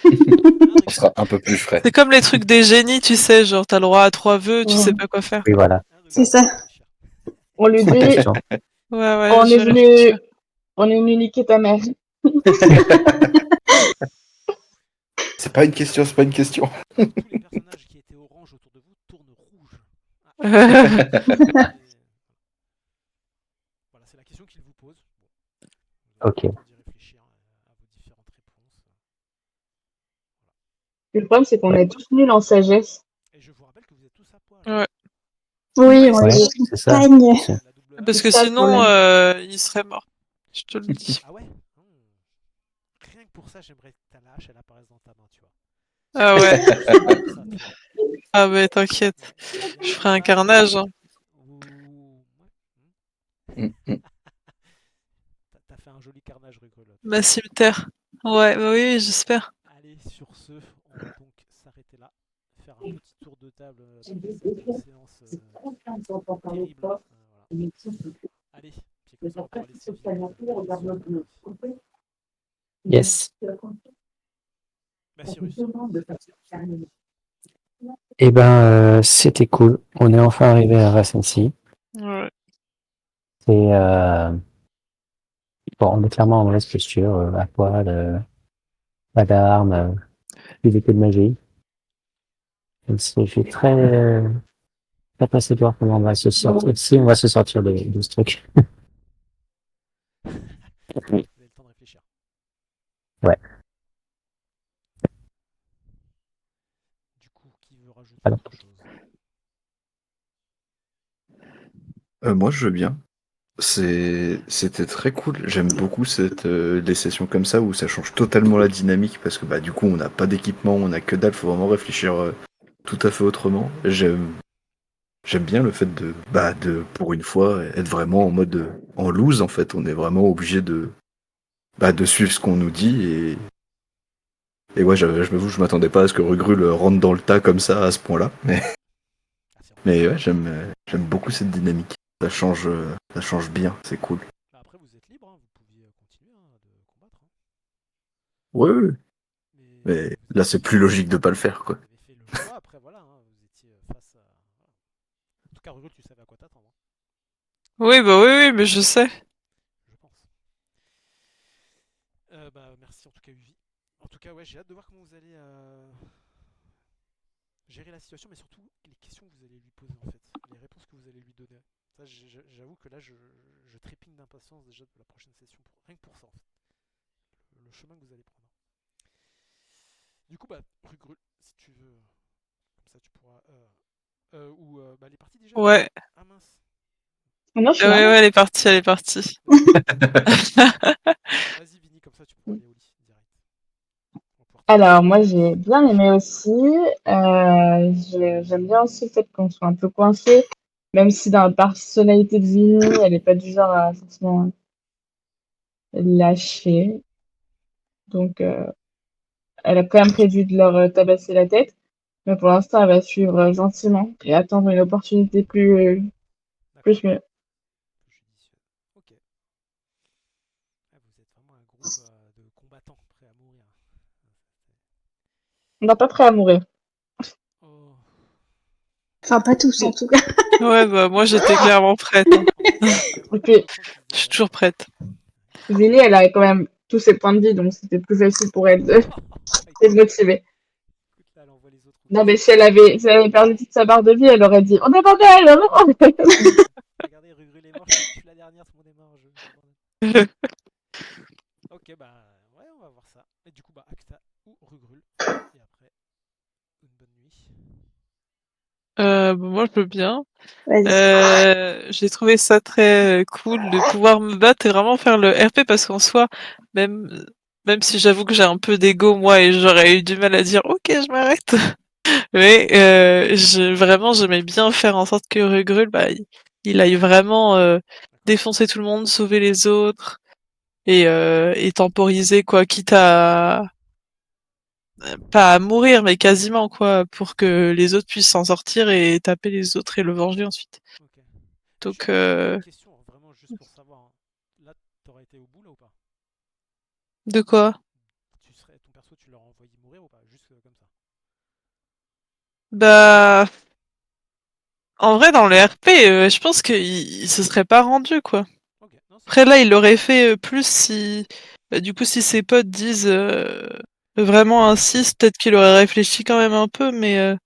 On sera un peu plus frais. C'est comme les trucs des génies, tu sais, genre t'as le droit à 3 vœux, tu Ouais. sais pas quoi faire. Oui, voilà. C'est ça. On lui Sans dit, question. Ouais, on je est vais venu, réfléchir. on est venu niquer ta mère. C'est pas une question, c'est pas une question. Tous les personnages qui étaient orange autour de vous tournent rouge. Voilà, c'est la question qu'il vous pose. Bon, vous Ok. avez le temps d'y réfléchir à vos différentes réponses. Le problème, c'est qu'on Ouais. est tous nuls en sagesse. Et je vous rappelle que vous êtes tous à poil. Ouais. Oui, on Ouais, est c'est ça. cagne. C'est- La double Parce A. que C'est ça, le sinon, problème. il serait mort. Je te le dis. Ah ouais. Rien que pour ça, j'aimerais que ta lâche elle apparaisse dans ta main, tu vois. Ah ouais. Juste pour ça, tu vois. Ah mais t'inquiète. Il y a Je des ferai un balles carnage. Hein. où- Mm, mm. T'as fait un joli carnage, Rugrel. Ma cimetière. Ouais, bah oui, j'espère. Allez, sur ce, on va donc s'arrêter là. Faire un petit tour de table de cette séance terrible. Voilà. Allez, puis comme ça, on pourra laisser Yes. Bah, Cyrus. Eh ben, c'était cool. On est enfin arrivé à Rasensi. Ouais. Et bon, on est clairement en mauvaise posture, à poil, pas d'armes, plus d'épée de magie. Et je suis très pressé de voir comment on va se sortir, si on va se sortir de ce truc. Vous avez le temps de réfléchir. Ouais. Du coup, qui veut rajouter Alors. autre chose? Moi, je veux bien. C'était très cool. J'aime beaucoup les sessions comme ça où ça change totalement la dynamique parce que bah du coup on n'a pas d'équipement, on n'a que dalle, faut vraiment réfléchir tout à fait autrement. J'aime bien le fait de pour une fois être vraiment en mode en loose en fait. On est vraiment obligé de suivre ce qu'on nous dit et ouais, je m'avoue, je m'attendais pas à ce que Rugrul rentre dans le tas comme ça à ce point-là. Mais, Ah, c'est mais ouais, j'aime beaucoup cette dynamique. Ça change bien, c'est cool. Bah, après, vous êtes libre, hein, vous pouviez continuer de combattre. Hein. Ouais, ouais. Mais Mais là, c'est plus logique de pas le faire, quoi. vous avez fait le choix, après voilà, hein, vous étiez face à. Voilà. En tout cas, Rugrel, tu savais à quoi t'attendre. Hein, Oui, bah oui, mais je sais. je pense. Bah, merci en tout cas, Uvi. En tout cas, ouais, j'ai hâte de voir comment vous allez gérer la situation, mais surtout les questions que vous allez lui poser en fait, les réponses que vous allez lui donner. Ça, j'avoue que là, je trépigne d'impatience déjà de la prochaine session, rien que pour ça en fait, le chemin que vous allez prendre. Du coup, bah, Rugrel, si tu veux, comme ça tu pourras. Bah, elle est partie déjà. Ouais. Ah mince. Non, je suis Ouais, là. elle est partie, elle est partie. Vas-y, Vini, comme ça tu pourras aller au lit direct. On va pouvoir te Alors, laisser. moi, j'ai bien aimé aussi. J'aime bien aussi le fait qu'on soit un peu coincé, même si dans la personnalité de Vinny, elle n'est pas du genre à forcément lâcher. Donc, elle a quand même prévu de leur tabasser la tête. Mais pour l'instant, elle va suivre gentiment et attendre une opportunité plus mieux. Judicieux. Ok. Ah, vous êtes vraiment un groupe de combattants prêts à mourir. On n'a pas prêt à mourir. Oh. Enfin, pas tous en tout cas. Ouais, bah moi j'étais clairement prête. Hein. Et puis, Je suis toujours prête. Vinny, elle a quand même tous ses points de vie, donc c'était plus facile pour elle de se motiver. Écoute, là, elle envoie les autres. Non, mais si elle avait perdu toute sa barre de vie, elle aurait dit on abandonne, on abandonne. Regardez, Rugrel est mort, je suis la dernière, tout le monde est mort. J'abandonne. Ok, bah ouais, on va voir ça. Et du coup, bah Acta ou Rugrel. Et après, une bonne nuit. Moi je veux bien. Vas-y. J'ai trouvé ça très cool de pouvoir me battre et vraiment faire le RP parce qu'en soi, même, même si j'avoue que j'ai un peu d'ego moi et j'aurais eu du mal à dire ok je m'arrête. Mais vraiment j'aimais bien faire en sorte que Rugrul bah, il aille vraiment défoncer tout le monde, sauver les autres et temporiser quoi, quitte à pas à mourir, mais quasiment, quoi, pour que les autres puissent s'en sortir et taper les autres et le venger ensuite. Ok. Donc, Une question, vraiment juste pour savoir. Hein. Là, t'aurais été au bout là ou pas? de quoi? Ton perso, tu l'aurais envoyé mourir ou pas? Juste comme ça. Bah, en vrai, dans le RP, je pense qu'il se serait pas rendu, quoi. Ok, non, c'est Après, là, il l'aurait fait plus si... Bah, du coup, si ses potes disent vraiment insistent, peut-être qu'il aurait réfléchi quand même un peu, mais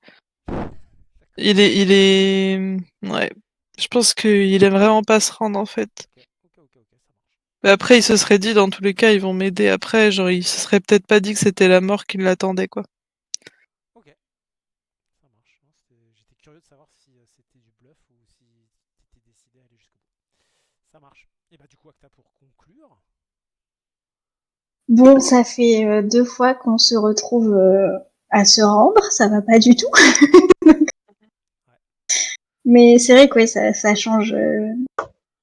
il est... Ouais. Je pense qu'il aime vraiment pas se rendre, en fait. ok, ça marche. Mais après, il se serait dit, dans tous les cas, ils vont m'aider après. Genre, il se serait peut-être pas dit que c'était la mort qui l'attendait, quoi. Ok, ça marche. Non, j'étais curieux de savoir si c'était du bluff ou si t'étais décidé à aller jusqu'au bout. Ça marche. Et bah du coup, Acta, pour conclure. Bon, ça fait 2 fois qu'on se retrouve à se rendre, ça va pas du tout. Mais c'est vrai que ouais, ça change.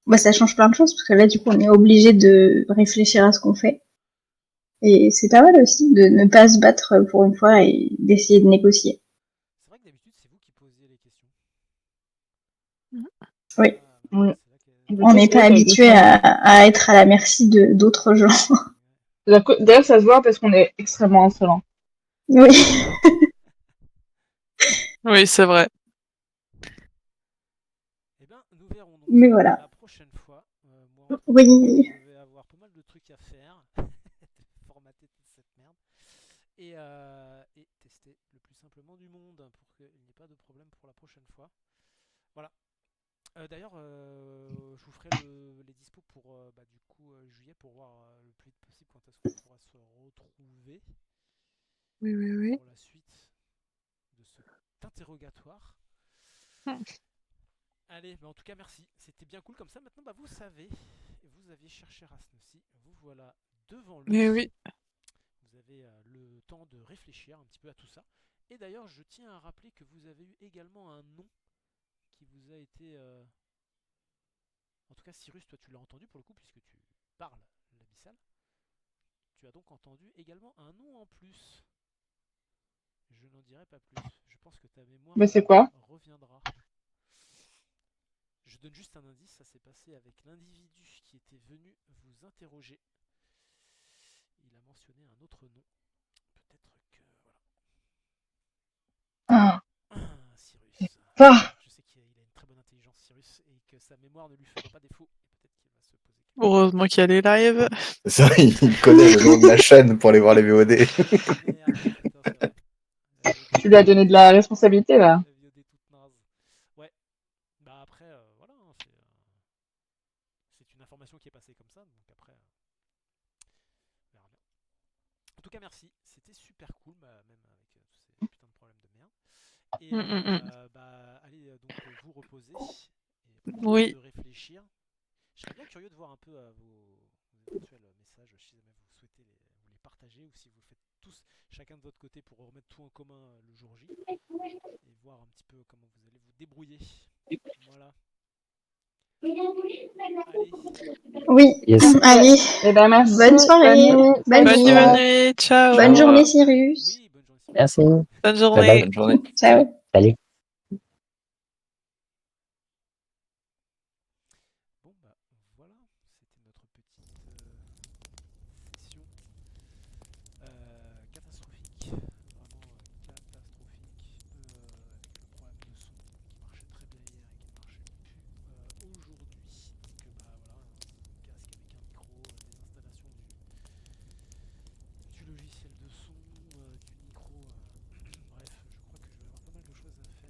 Bah, ça change plein de choses parce que là, du coup, on est obligé de réfléchir à ce qu'on fait. Et c'est pas mal aussi de ne pas se battre pour une fois et d'essayer de négocier. C'est vrai que d'habitude, c'est vous qui posiez les questions. Oui. Oui. C'est là que... On n'est pas habitué à être à la merci d'autres gens. D'ailleurs, ça se voit parce qu'on est extrêmement insolent. Oui. Oui, c'est vrai. Eh bien, nous verrons donc Mais ça voilà. la prochaine fois. Moi, en tout Oui. cas, je vais avoir pas mal de trucs à faire. Formater toute cette merde. Et tester le plus simplement du monde pour qu'il n'y ait pas de problème pour la prochaine fois. Voilà. D'ailleurs, je vous ferai les dispos pour du coup juillet pour voir le plus vite possible quand est-ce qu'on pourra se retrouver Oui. pour la suite de cet interrogatoire. Allez, en tout cas merci, c'était bien cool comme ça. Maintenant, vous savez, vous aviez cherché Rasnossi, vous voilà devant lui. Oui. Vous avez le temps de réfléchir un petit peu à tout ça. Et d'ailleurs, je tiens à rappeler que vous avez eu également un nom qui vous a été... En tout cas, Cyrus, toi tu l'as entendu pour le coup, puisque tu parles l'abyssal. Tu as donc entendu également un nom en plus. Je n'en dirai pas plus. Je pense que ta mémoire Mais c'est quoi? reviendra. Je donne juste un indice, ça s'est passé avec l'individu qui était venu vous interroger. Il a mentionné un autre nom. Peut-être que... Voilà. Cyrus. Ah. Je sais qu'il a une très bonne intelligence, Cyrus, et que sa mémoire ne lui fera pas défaut. Et peut-être qu'il va se poser quelques Heureusement qu'il y a les lives. Ça, il connaît le nom de la chaîne pour aller voir les VOD. Merde, putain, c'est vrai. Tu lui as donné de la responsabilité, là. La VOD toute naze. Ouais. Bah après, voilà, hein, c'est une information qui est passée comme ça, donc après, on verra bien. En tout cas, merci. C'était super cool, même avec tous ces putains de problèmes de merde. Et allez donc vous reposer et prendre le temps Oui. de réfléchir. Je serais bien curieux de voir un peu vos éventuels messages, si jamais vous souhaitez vous les partager ou si vous le faites tous chacun de votre côté pour remettre tout en commun le jour J et voir un petit peu comment vous allez vous débrouiller. Voilà. Allez. Oui. Yes. Allez. Eh ben, merci. Bonne soirée. Bonne Bonne nuit. Bonne nuit. Ciao. Bonne journée, Cyrus. Oui, bonne journée. Merci. Bonne Bye journée. bye. Bonne journée. Ciao. Salut. Bon bah voilà, c'était notre petite session catastrophique, vraiment catastrophique, avec le problème de son qui marchait très bien hier et qui ne marchait plus aujourd'hui. Donc voilà, un casque avec un micro, des installations du logiciel de son, du micro, bref, je crois que je vais avoir pas mal de choses à faire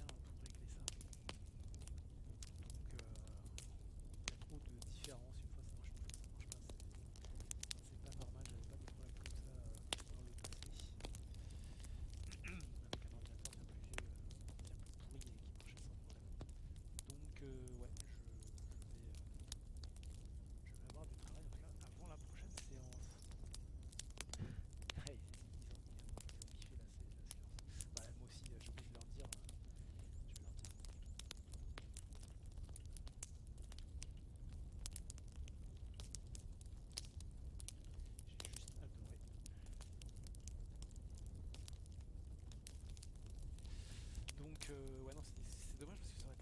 ouais, non, c'est dommage parce que ça aurait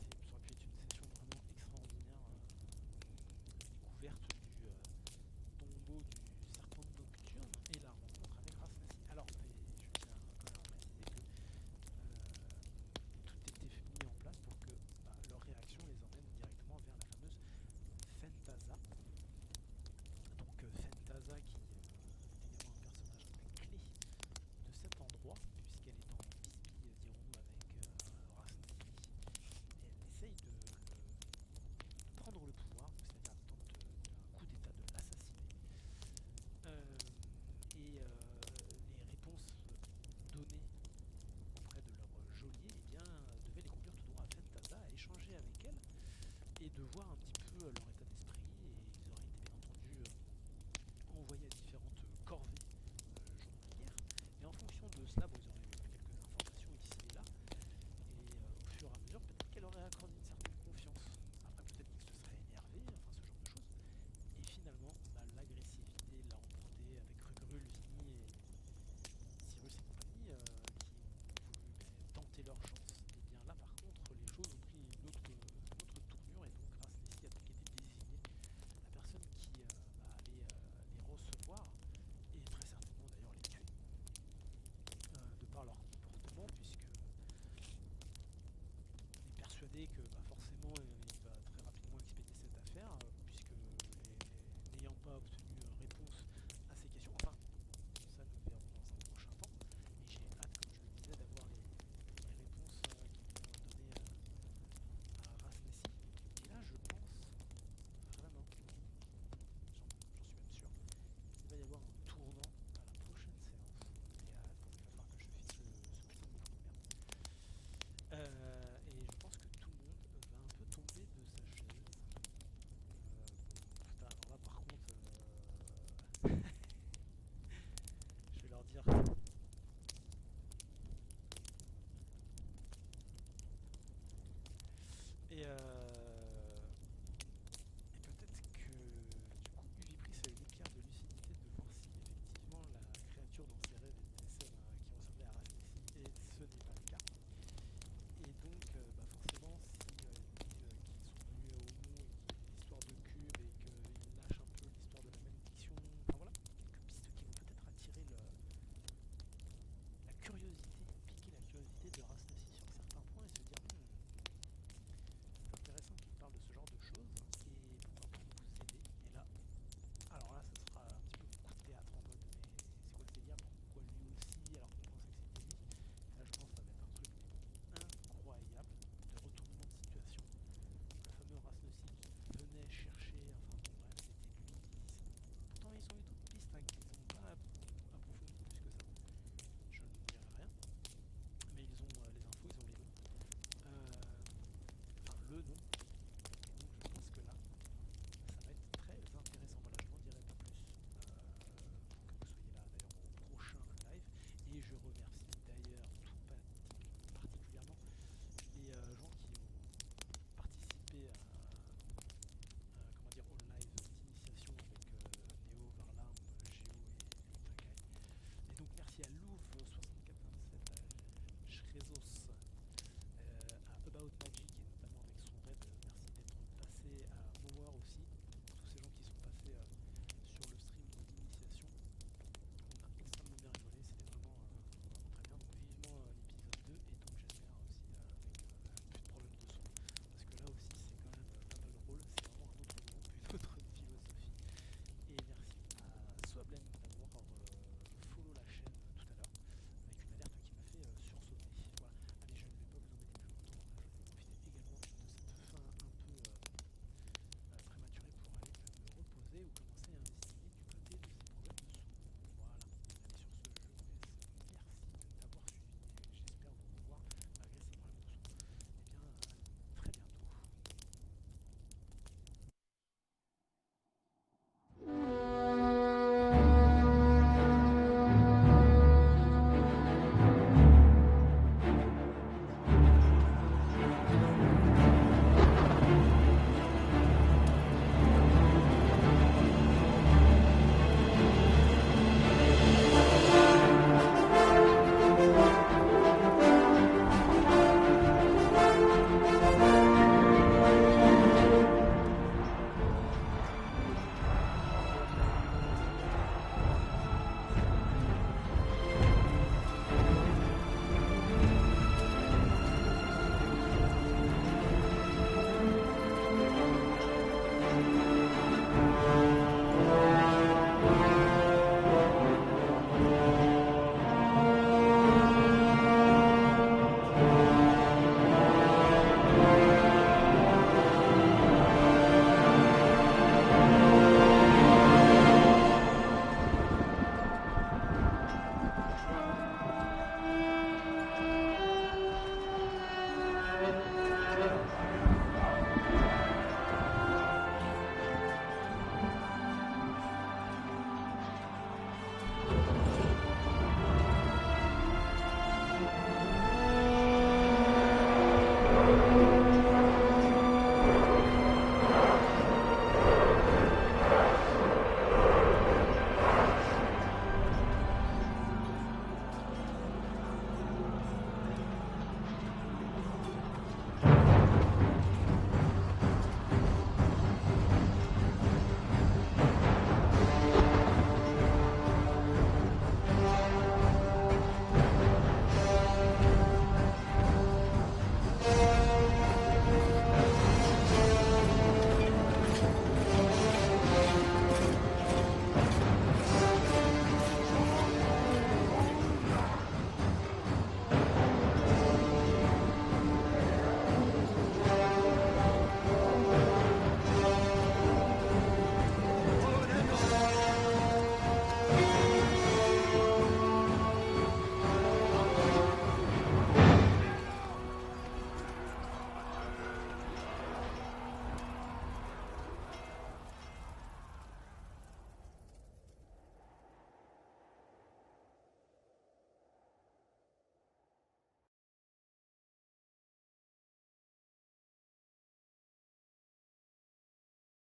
pu être une session vraiment extraordinaire. Découverte du tombeau du serpent nocturne et la rencontre avec Rasnassi. Alors, je tiens quand même à préciser que tout était mis en place pour que leur réaction les emmène directement vers la fameuse Fentaza. Donc Fentaza qui est également un personnage un peu clé de cet endroit, puisqu'elle est en bisbille, dirons-nous, avec Rasnassi, et elle essaye de prendre le pouvoir, c'est-à-dire elle tente un coup d'état de l'assassiner. Et les réponses données auprès de leur geôlier devaient les conduire tout droit à Fentaza, à échanger avec elle et de voir un petit peu leur état d'esprit. Et ils auraient été bien entendu envoyés à différentes corvées journalières. Et en fonction de cela, ils auraient eu quelques informations ici et là. Et au fur et à mesure, peut-être qu'elle aurait accordé une certaine confiance. Après, peut-être qu'il se serait énervé, enfin ce genre de choses. Et finalement, l'agressivité l'a emporté avec Rugulvini et Cyrus et compagnie qui ont voulu tenter leur chance. Et bien là, par contre, les choses ont pris une autre tournure et donc Rasnassi a donc été désigné la personne qui allait les recevoir et très certainement d'ailleurs les tuer de par leur comportement, puisque on est persuadé que